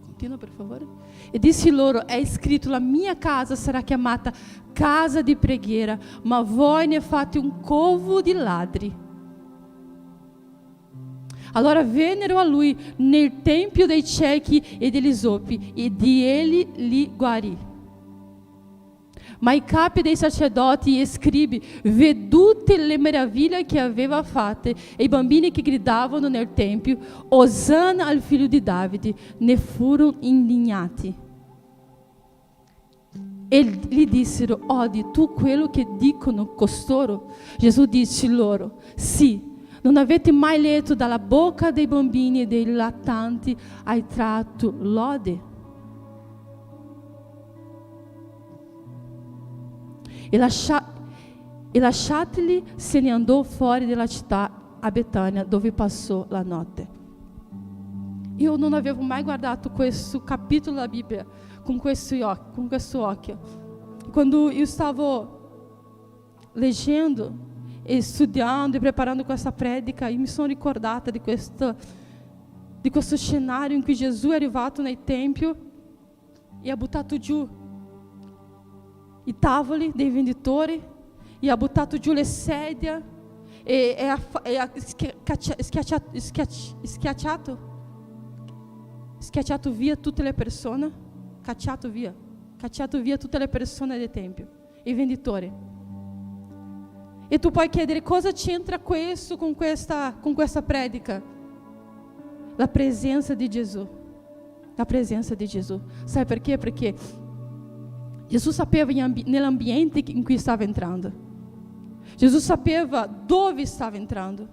Continua, per favore. E disse loro: è scritto, la mia casa sarà chiamata casa di preghiera, ma voi ne fate un covo di ladri. Allora vennero a lui nel tempio dei ciechi e degli zoppi, e di egli li guarì. Ma i capi dei sacerdoti e scribi, vedute le meraviglie che aveva fatte, e i bambini che gridavano nel tempio, Osanna al figlio di Davide, ne furono indignati. E gli dissero: odi tu quello che dicono costoro? Gesù disse loro: sì, non avete mai letto dalla bocca dei bambini e dei lattanti hai tratto lode? E lasciateli, se ne andò fuori della città a Betania, dove passò la notte. Io non avevo mai guardato questo capitolo della Bibbia con questo occhio. Quando io stavo leggendo e studiando e preparando questa predica, io mi sono ricordata di questo scenario in cui Gesù è arrivato nel tempio e ha buttato giù i tavoli dei venditori, e ha buttato giù le sedie e ha schiacciato via tutte le persone, cacciato via tutte le persone del tempio, i venditori. E tu puoi chiedere: cosa c'entra questo con questa predica? La presenza di Gesù. La presenza di Gesù. Sai perché? Perché Gesù sapeva nell'ambiente in cui stava entrando. Gesù sapeva dove stava entrando.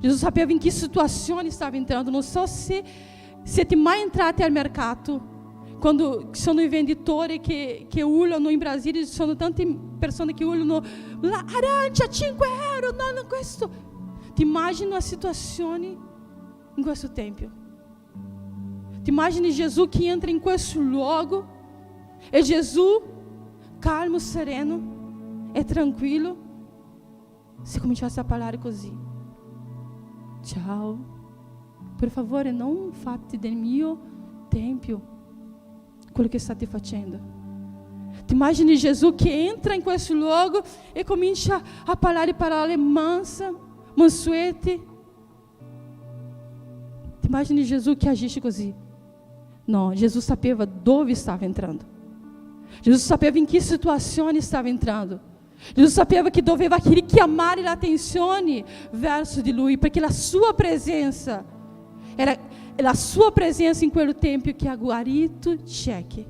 Gesù sapeva in che situazione stava entrando. Non so se siete mai entrati al mercato, quando sono i venditori che urlano in Brasile, ci sono tante persone che urlano: la arancia, 5 euro, non questo. Ti immagini una situazione in questo tempio? Ti immagini Gesù che entra in questo luogo e Gesù, calmo, sereno e tranquillo, se cominciasse a parlare così: ciao, per favore non fate del mio tempio quello che state facendo. Ti immagini Gesù che entra in questo luogo e comincia a parlare parole mansuete? Ti immagini Gesù che agisce così? No, Gesù sapeva dove stava entrando. Jesus sapeva in che situazione stava entrando. Jesus sapeva che doveva richiamare l'attenzione verso di Lui, perché la sua presenza era la sua presenza in quel tempio che ha guarito ciechi.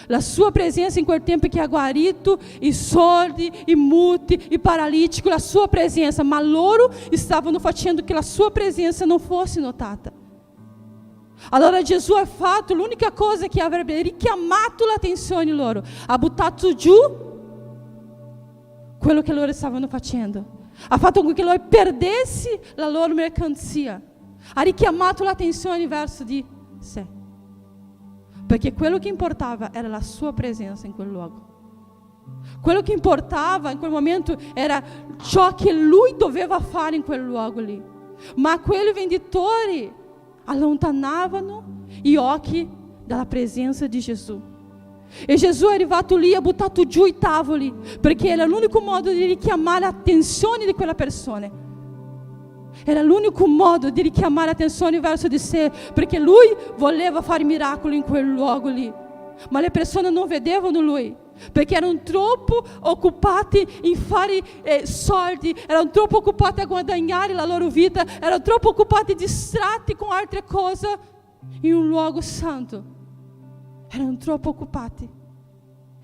La sua presenza in quel tempo che ha guarito i sordi, i muti, i paralitici, la sua presenza, ma loro stavano facendo che la sua presenza non fosse notata. Allora Gesù ha fatto l'unica cosa che avrebbe richiamato l'attenzione loro, ha buttato giù quello che loro stavano facendo, ha fatto con che loro perdessero la loro mercanzia, ha richiamato l'attenzione verso di sé, perché quello che importava era la sua presenza in quel luogo. Quello che importava in quel momento era ciò che lui doveva fare in quel luogo lì. Ma quei venditori allontanavano gli occhi dalla presenza di Gesù. E Gesù è arrivato lì e ha buttato giù i tavoli, perché era l'unico modo di richiamare l'attenzione di quella persona. Era l'unico modo di richiamare l'attenzione verso di sé, perché lui voleva fare miracoli in quel luogo lì. Ma le persone non vedevano lui, perché erano troppo occupati in fare soldi, erano troppo occupati a guadagnare la loro vita, erano troppo occupati, distratti con altre cose in un luogo santo. Erano troppo occupati.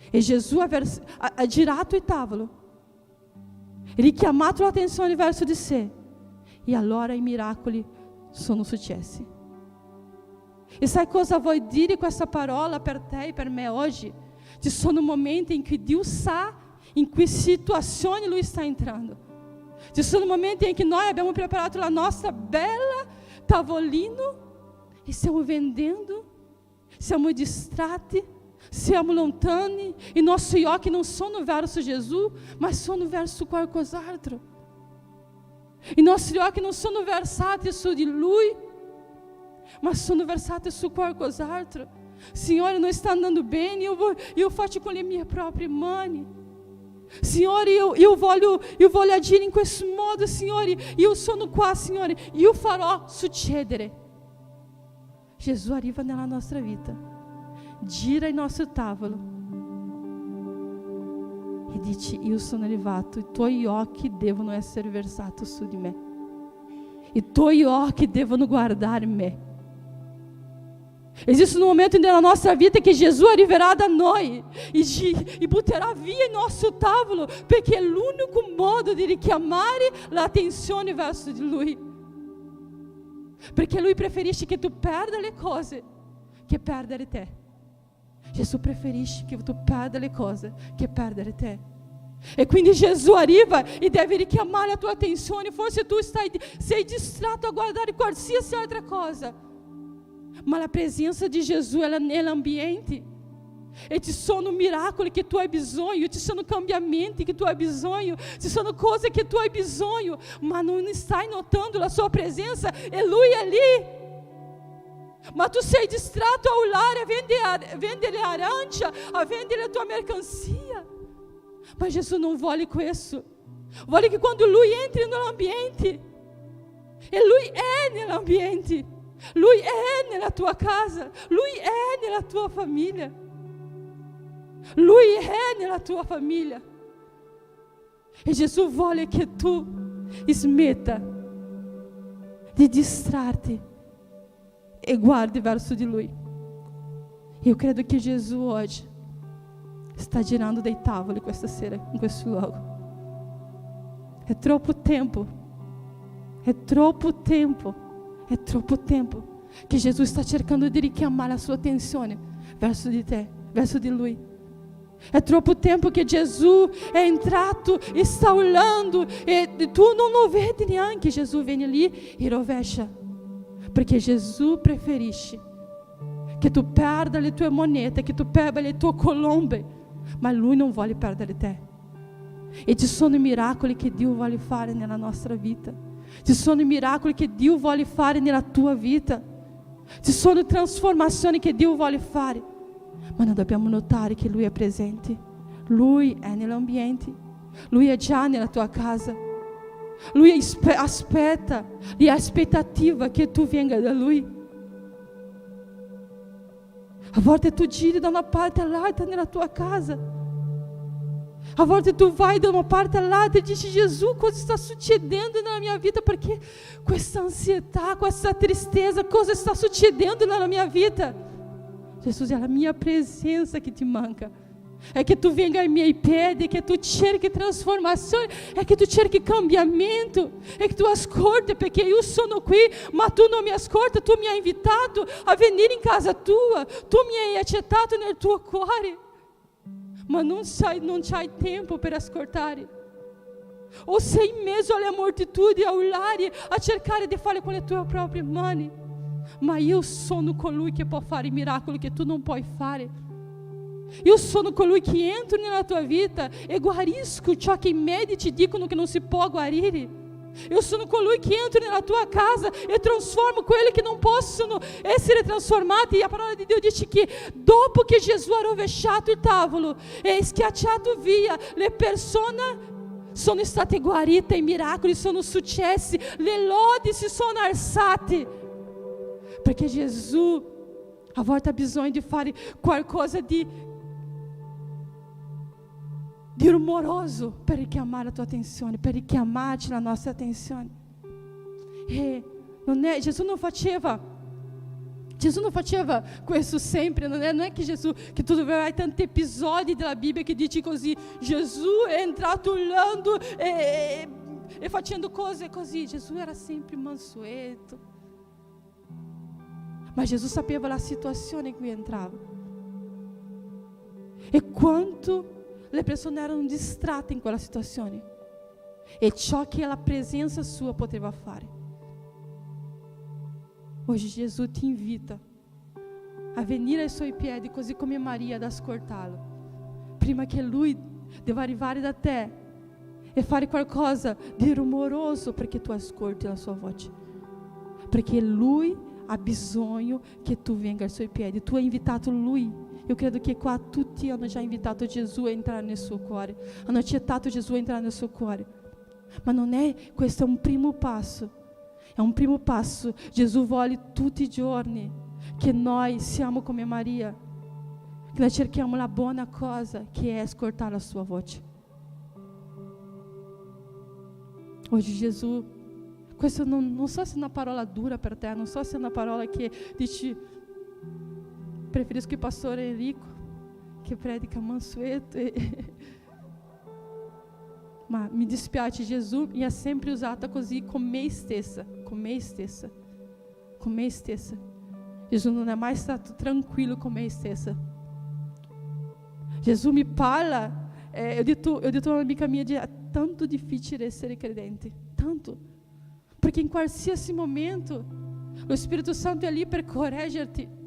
E Gesù ha girato il tavolo, richiamato l'attenzione verso di sé, e allora i miracoli sono successi. E sai cosa vuol dire questa parola per te e per me oggi? Ci sono momenti in cui Dio sa in che situazione Lui sta entrando. Ci sono momenti in cui noi abbiamo preparato la nostra bella tavolino e stiamo vendendo, siamo distratti, siamo lontani, i nostri occhi non sono verso Gesù, ma sono verso qualcos'altro. I nostri occhi non sono versati su di Lui, ma sono versati su qualcos'altro. Signore, non sta andando bene, io faccio con le mie proprie mani. Signore, io voglio agire in questo modo, Signore, io sono qua, Signore, io farò succedere. Gesù arriva nella nostra vita, gira il nostro tavolo e dice: io sono arrivato, i tuoi occhi devono essere versati su di me, i tuoi occhi devono guardare me. Esiste un momento nella nostra vita che Gesù arriverà da noi e butterà via il nostro tavolo, perché è l'unico modo di richiamare l'attenzione verso di Lui, perché Lui preferisce che tu perda le cose che perdere te. Gesù preferisce che tu perda le cose che perdere te. E quindi Gesù arriva e deve richiamare la tua attenzione. Forse tu sei distratto a guardare qualsiasi altra cosa, ma la presenza di Gesù è nell'ambiente. E ci sono miracoli che tu hai bisogno, ci sono cambiamenti che tu hai bisogno, ci sono cose che tu hai bisogno, ma non stai notando la sua presenza e Lui è lì. Ma tu sei distratto a olhare, a vendere arancia, a vendere la tua mercancia. Ma Gesù non vuole questo. Vuole che quando Lui entri nell'ambiente, e Lui è nell'ambiente, Lui è nella tua casa, Lui è nella tua famiglia, Lui è nella tua famiglia. E Gesù vuole che tu smetta di distrarti e guardi verso di Lui. Io credo che Gesù oggi sta girando dei tavoli questa sera in questo luogo. È troppo tempo che Gesù sta cercando di richiamare la sua attenzione verso di te, verso di Lui. È troppo tempo che Gesù è entrato e sta olhando e tu non lo vedi neanche. Gesù viene lì e rovescia, perché Gesù preferisce che tu perda le tue monete, che tu perda le tue colombe, ma Lui non vuole perdere te. E ci sono miracoli che Dio vuole fare nella nostra vita, ci sono miracoli che Dio vuole fare nella tua vita, ci sono trasformazioni che Dio vuole fare, ma noi dobbiamo notare che Lui è presente, Lui è nell'ambiente, Lui è già nella tua casa, Lui aspetta, e ha aspettativa che tu venga da Lui. A volte tu giri da una parte all'altra nella tua casa. A volte tu vai da uma parte all'altra e dici: Gesù, cosa sta succedendo nella mia vita? Perché questa ansietà, questa tristeza, cosa sta succedendo nella mia vita? Gesù, è la mia presenza che ti manca. È che tu venga ai miei piedi, che tu cerchi trasformazione, è che tu cerchi cambiamento, è che tu ascolti, perché io sono qui, ma tu non mi ascolti. Tu mi hai invitato a venire in casa tua, tu mi hai accettato nel tuo cuore, ma non c'hai tempo per ascoltare. O sei in mezzo alle moltitudini, a urlare, a cercare di fare con le tue proprie mani. Ma io sono colui che può fare i miracoli che tu non puoi fare. Io sono colui che entro nella tua vita e guarisco ciò che i medici dicono che non si può guarire. Io sono colui che entro nella tua casa e trasformo quelli che non possono essere trasformati. E a parola di Dio dice che dopo che Gesù ha rovesciato il tavolo e schiacciato via, le persone sono state guarite, i miracoli sono successi, le lodi si sono alzate. Perché Gesù a volte ha bisogno di fare qualcosa di rumoroso per richiamare la tua attenzione, per richiamarci la nostra attenzione. E Gesù non faceva questo sempre. Non è che Gesù, che tu hai tanti episodi della Bibbia che dici così: Gesù è entrato urlando e facendo cose così. Gesù era sempre mansueto, ma Gesù sapeva la situazione in cui entrava e quanto le persone erano distratte in quella situazione e ciò che la presenza sua poteva fare. Oggi Gesù ti invita a venire ai suoi piedi, così come Maria, ad ascoltarlo, prima che Lui deve arrivare da te e fare qualcosa di rumoroso perché tu ascolti la sua voce, perché Lui ha bisogno che tu venga ai suoi piedi. Tu hai invitato Lui. Eu credo que qua tutti hanno già invitato Gesù a entrare nel suo cuore, hanno accettato Gesù a entrare nel suo cuore. Ma non è, questo è un primo passo. È un primo passo. Gesù vuole tutti i giorni che noi siamo come Maria, che noi cerchiamo la buona cosa, che è ascoltare la sua voce. Oggi Gesù, questo non so se è una parola dura per te, non so se è una parola che dici: preferisco il pastore Enrico che predica mansueto ma mi dispiace, Gesù mi ha sempre usata così con me stessa. Gesù non è mai stato tranquillo con me stessa. Gesù mi parla, eu dito a una amica mia, è tanto difficile essere credente, tanto, perché in qualsiasi momento lo Spirito Santo è lì per correggerti.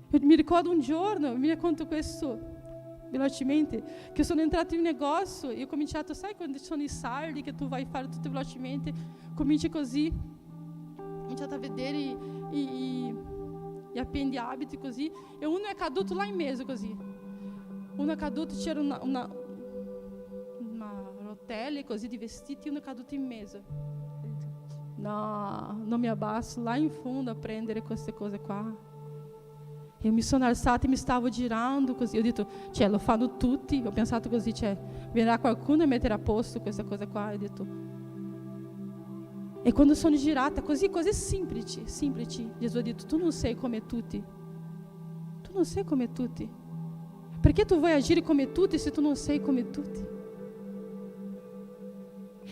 Eu mi ricordo un giorno, mi racconto questo velocemente, che sono entrato in un negozio e ho cominciato, sai quando sono i saldi che tu vai fare tutto velocemente, cominci così, ho cominciato a vedere gli appendiabiti così, e uno è caduto là in mezzo così, uno è caduto, c'era una rotelle così di vestiti, uno è caduto in mezzo. No, non mi abbasso là in fondo a prendere queste cose qua. Eu mi sono alzata e mi stavo girando così, ho detto, lo fanno tutti, ho pensato così, verrà qualcuno e metterà a posto questa cosa qua, ho detto. E quando sono girata, così semplici, Gesù ha detto, tu non sei come tutti, perché tu vuoi agire come tutti se tu non sei come tutti?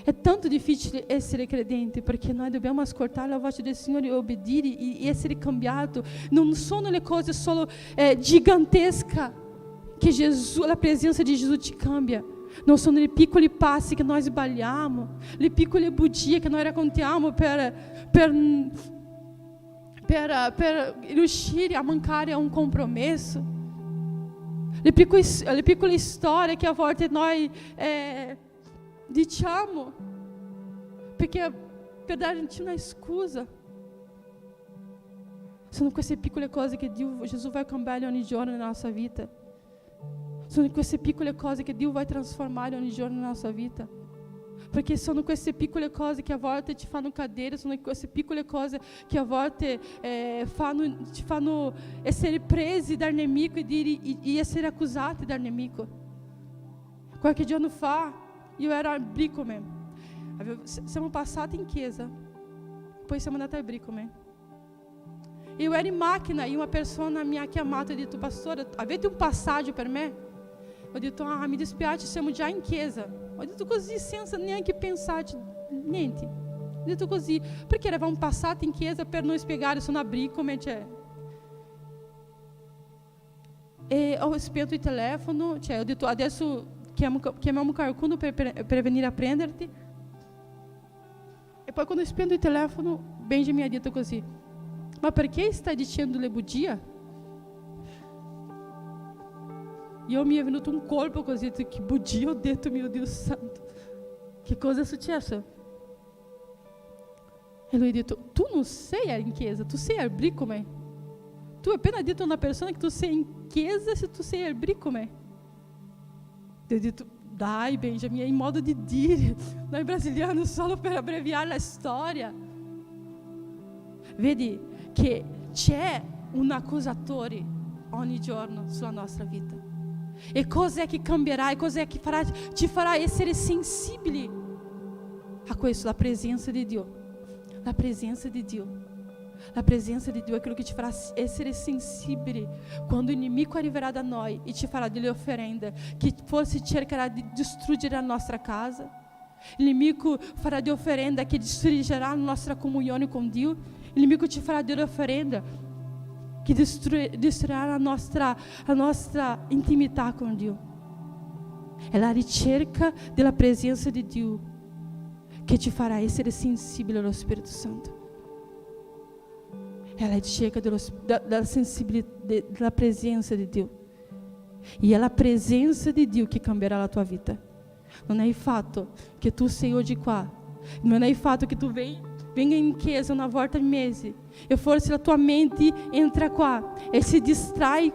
È tanto difficile essere credente, perché noi dobbiamo ascoltare la voce del Signore e obbedire e essere cambiato. Non sono le cose solo gigantesche che Gesù, la presenza di Gesù ti cambia. Non sono i piccoli passi che noi sbagliamo, le piccole bugie che noi raccontiamo per riuscire a mancare a un compromesso. Le piccole storie che a volte noi diciamo perché per darci una scusa. Sono queste piccole cose che Gesù vai cambiare ogni giorno nella nostra vita. Sono queste piccole cose che Dio vai trasformare ogni giorno nella nostra vita. Perché sono queste piccole cose che a volte ti fanno cadere, sono queste piccole cose che a volte ti fanno essere presi dal nemico e essere accusati dal nemico. Qualche giorno fa io ero al Bricome, siamo passati in chiesa, poi siamo andati al Bricome. Io ero in macchina e una persona mi ha chiamato e ha detto: pastore, avete un passaggio per me? Ho detto: mi dispiace, siamo già in chiesa. Ho detto così senza neanche pensarci niente. Ho detto così perché eravamo passati in chiesa per non spiegare, sono a Bricome, cioè. E ho spento il telefono, cioè ho detto: adesso chiamiamo qualcuno per venire a prenderti. E poi quando ho spento il telefono, Benjamin ha detto così: ma perché stai dicendo le bugie? Io mi è venuto un colpo così, che bugia ho detto, mio Dio santo. Che cosa è successo? E lui ha detto: tu non sei in chiesa, tu sei al Bricome. Tu hai appena detto a una persona che tu sei in chiesa se tu sei al Bricome. Eu detto: dai Benjamin, è in modo di dire, noi brasiliani solo per abbreviare la storia. Vedi che c'è un accusatore ogni giorno sulla nostra vita. E cos'è che cambierà? E cos'è che ci farà essere sensibili a questo? La presenza di Dio. La presenza di Dio. La presenza di Dio è quello che ci farà essere sensibili quando il nemico arriverà da noi e ci farà delle offerte che forse cercherà di distruggere la nostra casa. Il nemico farà delle offerte che distruggerà la nostra comunione con Dio. Il nemico ci farà delle offerte che distruggerà la nostra intimità con Dio. È la ricerca della presenza di Dio che ci farà essere sensibili allo Spirito Santo. È la ricerca della sensibilità, della presenza di Dio. E è la presenza di Dio che cambierà la tua vita. Non è il fatto che tu sei oggi qua, non è il fatto che tu venga in chiesa una volta al mese e forse la tua mente entra qua e si distrae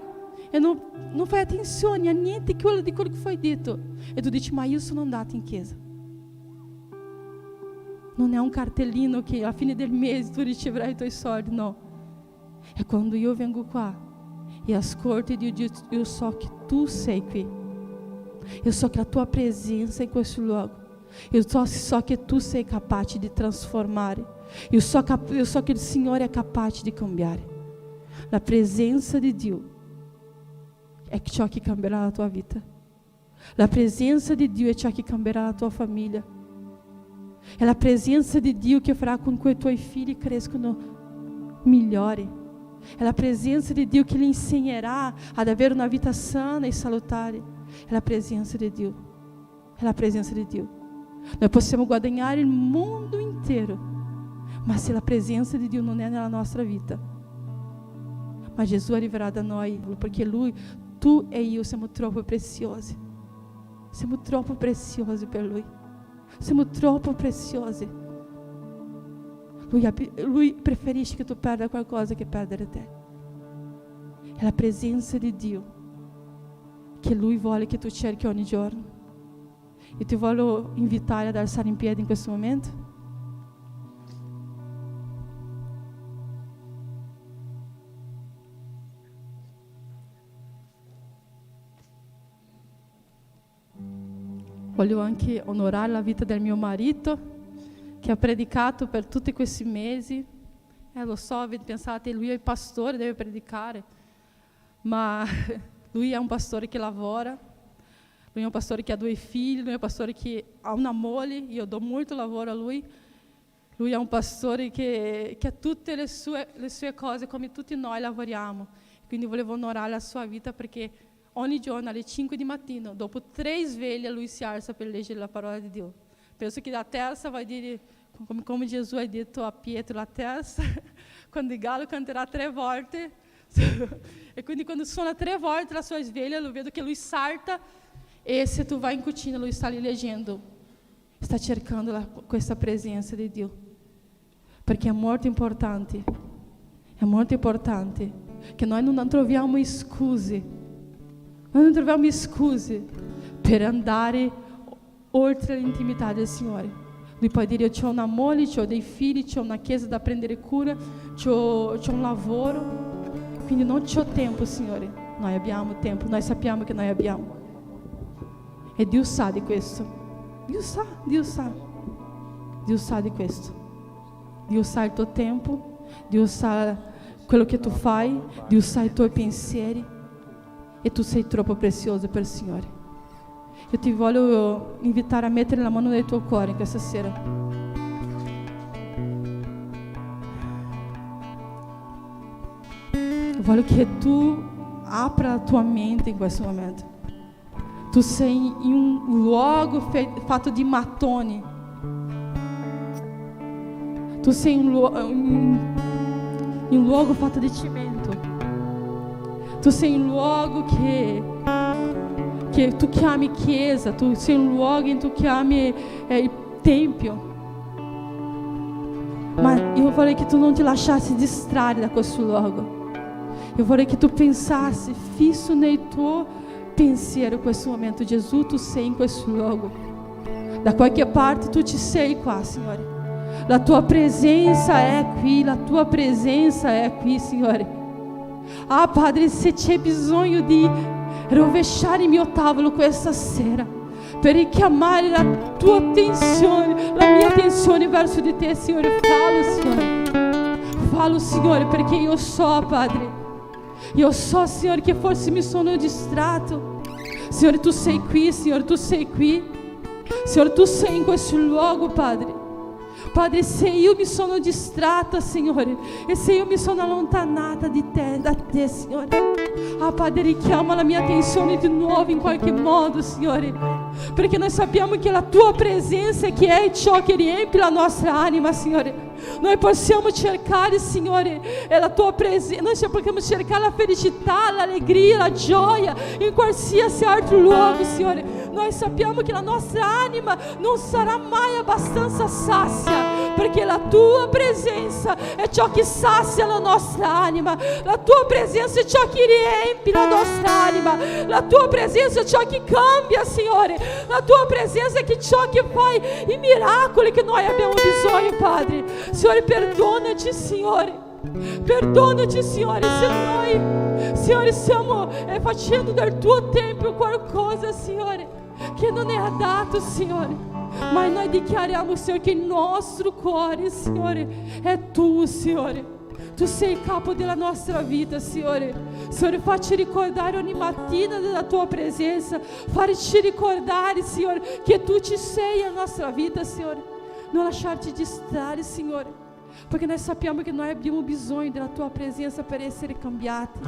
e non fai attenzione a niente di quello che foi detto. E tu dici: ma io sono andato in chiesa. Non è un cartellino che alla fine del mese tu riceverai i tuoi soldi, no. È quando io vengo qua e ascolto Dio dice: io so che tu sei qui. Eu so che la tua presenza in questo luogo. Eu so che tu sei capace di trasformare. Eu so che il Signore è capace di cambiare. La presenza di Dio è ciò che cambierà la tua vita. La presenza di Dio è ciò che cambierà la tua famiglia. È la presenza di Dio che farà con che i tuoi figli crescano migliori. È la presenza di Dio che li insegnerà ad avere una vita sana e salutare. È la presenza di Dio. È la presenza di Dio. Noi possiamo guadagnare il mondo intero, ma se la presenza di Dio non è nella nostra vita, ma Gesù arriverà da noi, perché Lui, tu e io siamo troppo preziosi. Siamo troppo preziosi per Lui. Siamo troppo preziosi. Lui preferisce che tu perda qualcosa che perdere te. È la presenza di Dio che Lui vuole che tu cerchi ogni giorno. E ti voglio invitare ad alzare in piedi in questo momento. Voglio anche onorare la vita del mio marito, che ha predicato per tutti questi mesi. Lo so, pensate, lui è il pastore, deve predicare, ma lui è un pastore che lavora, lui è un pastore che ha 2 figli, lui è un pastore che ha una moglie, io do molto lavoro a lui. Lui è un pastore che ha tutte le sue cose come tutti noi lavoriamo. Quindi volevo onorare la sua vita perché ogni giorno alle 5 di mattino, dopo 3 sveglie, lui si alza per leggere la parola di Dio. Penso che la terza vai dire, come Gesù ha detto a Pietro, la terza, quando il gallo canterà 3 volte. E quindi quando suona 3 volte la sua sveglia, io vedo che lui salta e se tu vai in cucina, lui sta lì leggendo, sta cercando questa presenza di Dio. Perché è molto importante che noi non troviamo scuse. Noi non troviamo scuse per andare oltre l'intimità del Signore. Lui può dire: c'ho una moglie, c'ho dei figli, c'ho una chiesa da prendere cura, c'ho un lavoro, quindi non c'ho tempo, Signore. Noi abbiamo tempo, noi sappiamo che noi abbiamo. E Dio sa di questo. Dio sa di questo. Dio sa il tuo tempo, Dio sa quello che tu fai, Dio sa i tuoi pensieri, e tu sei troppo prezioso per il Signore. Io ti voglio invitare a mettere la mano nel tuo cuore questa sera. Voglio che tu apra la tua mente in questo momento. Tu sei in un luogo fatto di mattoni. Tu sei in un luogo fatto di cemento. Tu sei in un luogo che tu chiami chiesa, tu sei in un luogo che tu chiami il tempio. Ma io vorrei che tu non ti lasciassi distrarre da questo luogo. Io vorrei che tu pensassi fisso nel tuo pensiero in questo momento: Gesù, tu sei in questo luogo. Da qualche parte tu ci sei qua, Signore. La tua presenza è qui, la tua presenza è qui, Signore. Ah, Padre, se c'è bisogno di rovesciare il mio tavolo questa sera per richiamare la tua attenzione, la mia attenzione verso di te, Signore, fallo, Signore, perché io so, Padre, io so, Signore, che forse mi sono distratto. Signore, tu sei qui, Signore, tu sei qui, Signore, tu sei in questo luogo, Padre. Padre, se io mi sono distratta, Signore, e se io mi sono allontanata da te, Signore, ah, Padre, richiama la mia attenzione di nuovo in qualche modo, Signore, perché noi sappiamo che la tua presenza è che è ciò che riempie la nostra anima, Signore. Noi possiamo cercare, Signore, la tua presenza, noi possiamo cercare la felicità, l'allegria, la gioia in qualsiasi altro luogo, Signore. Noi sappiamo che la nostra anima non sarà mai abbastanza sazia, perché la tua presenza è ciò che sazia la nostra anima. La tua presenza è ciò che riempie la nostra anima. La tua presenza è ciò che cambia, Signore. La tua presenza è ciò che fa i miracoli che noi abbiamo bisogno, Padre. Signore, perdonaci, Signore. Perdonaci, Signore, se noi, Signore, stiamo facendo del tuo tempio qualcosa, Signore, che non è adatto, Signore. Ma noi dichiariamo, Signore, che il nostro cuore, Signore, è tu, Signore. Tu sei il capo della nostra vita, Signore. Signore, facci ricordare ogni mattina della tua presenza. Farci ricordare, Signore, che tu ci sei nella nostra vita, Signore. Non lasciarci distrarre, Signore, perché noi sappiamo che noi abbiamo bisogno della tua presenza per essere cambiati.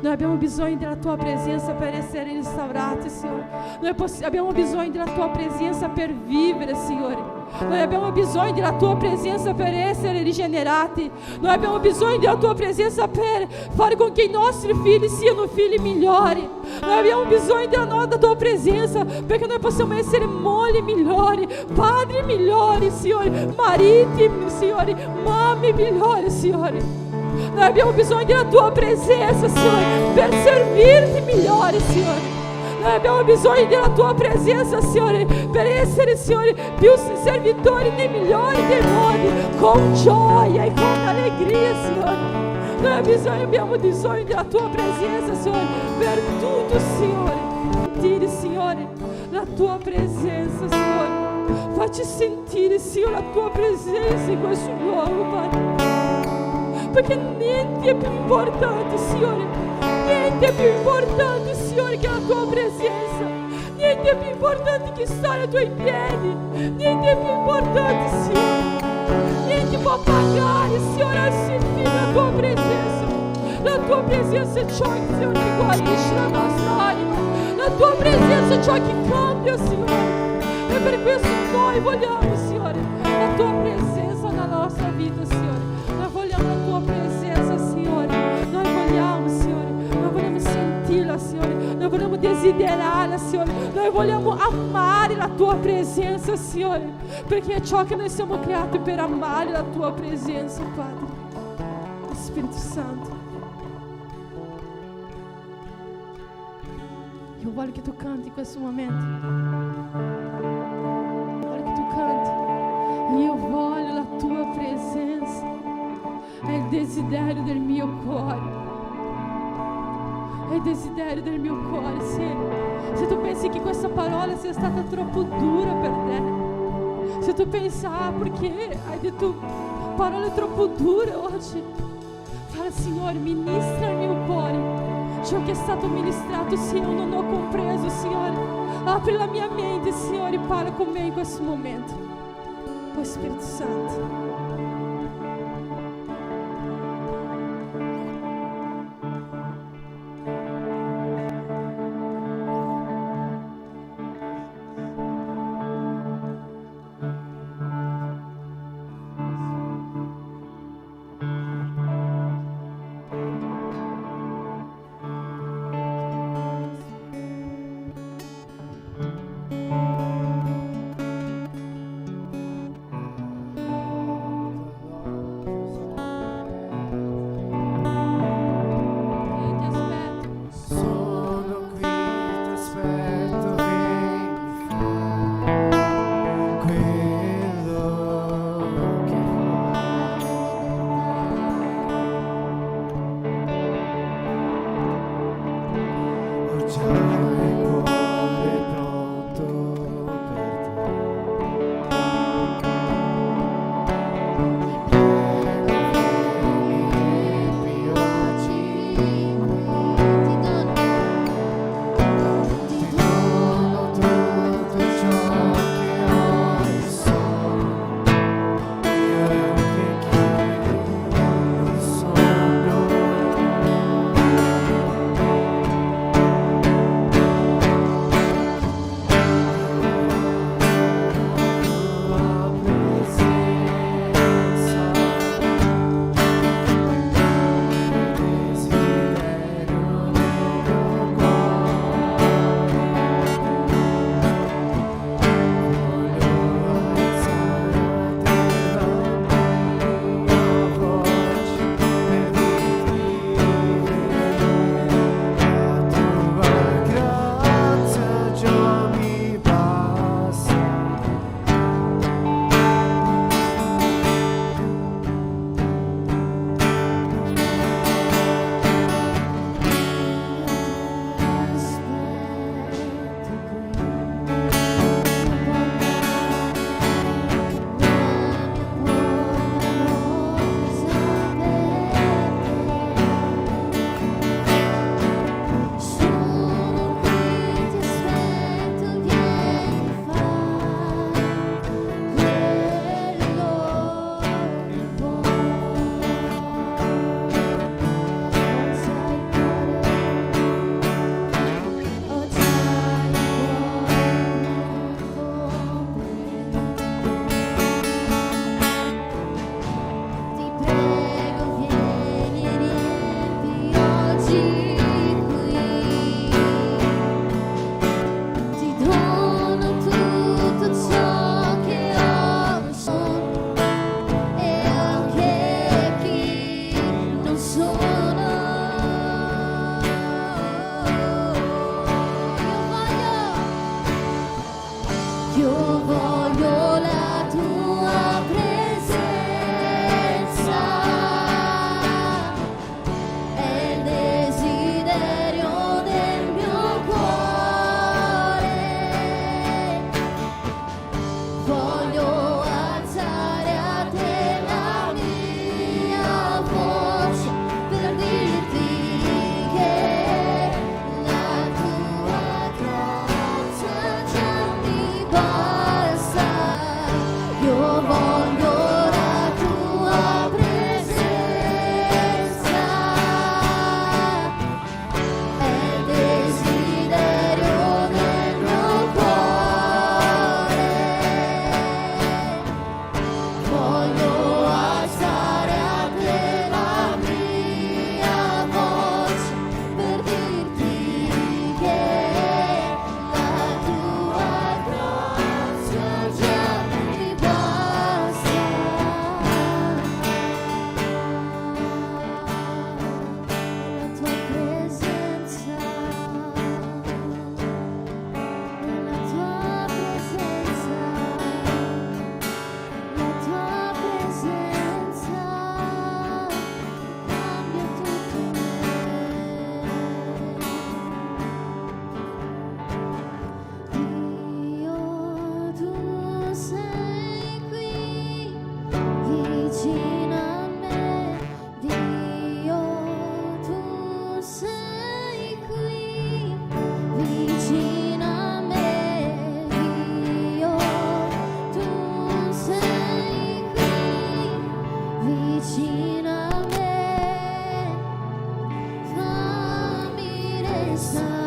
Noi abbiamo bisogno della tua presenza per essere restaurati, Signore. Noi abbiamo bisogno della tua presenza per vivere, Signore. Noi abbiamo bisogno della tua presenza per essere rigenerati. Noi abbiamo bisogno della tua presenza per fare con che i nostri figli siano figli migliori. Noi abbiamo bisogno della tua presenza perché noi possiamo essere mogli migliori, padri migliori, Signore, mariti, Signore, mamme migliori, Signore. Noi abbiamo bisogno della tua presenza, Signore, per servirti migliori, Signore. Noi abbiamo bisogno della tua presenza, Signore, per essere, Signore, più servitori nei migliori dei modi, con gioia e con allegria, Signore. Noi abbiamo bisogno della tua presenza, Signore, per tutto, Signore. Sentire, Signore, la tua presenza, Signore. Facci sentire, Signore, la tua presenza in questo luogo, Padre. Perché niente è più importante, Signore. Niente è più importante, Signore, che la tua presenza. Niente è più importante che stare ai tuoi piedi. Niente è più importante, Signore. Niente può pagare, Signore, al sentire la tua presenza. La tua presenza è ciò, Signore, che guarisce la nostra anima. La tua presenza è ciò che cambia, Signore. E per questo noi vogliamo, Signore, la tua presenza nella nostra vita, Signore. Noi vogliamo la tua presenza, Signore. Noi vogliamo, Signore. Noi vogliamo sentirla, Signore. Noi vogliamo desiderarla, Signore. Noi vogliamo amare la tua presenza, Signore. Perché è ciò che noi siamo creati per amare la tua presenza, Padre. Spirito Santo. Io voglio che tu canti in questo momento. desiderio del mio cuore. È il desiderio del mio cuore, se tu pensi che questa parola sia stata troppo dura per te, se tu pensi, perché hai detto parole troppo dure oggi, falla, Signore, ministra il mio cuore, ciò che è stato ministrato, se io non ho compreso, Signore, apri la mia mente, Signore, parla con me in questo momento. Oh Spirito Santo. Santo.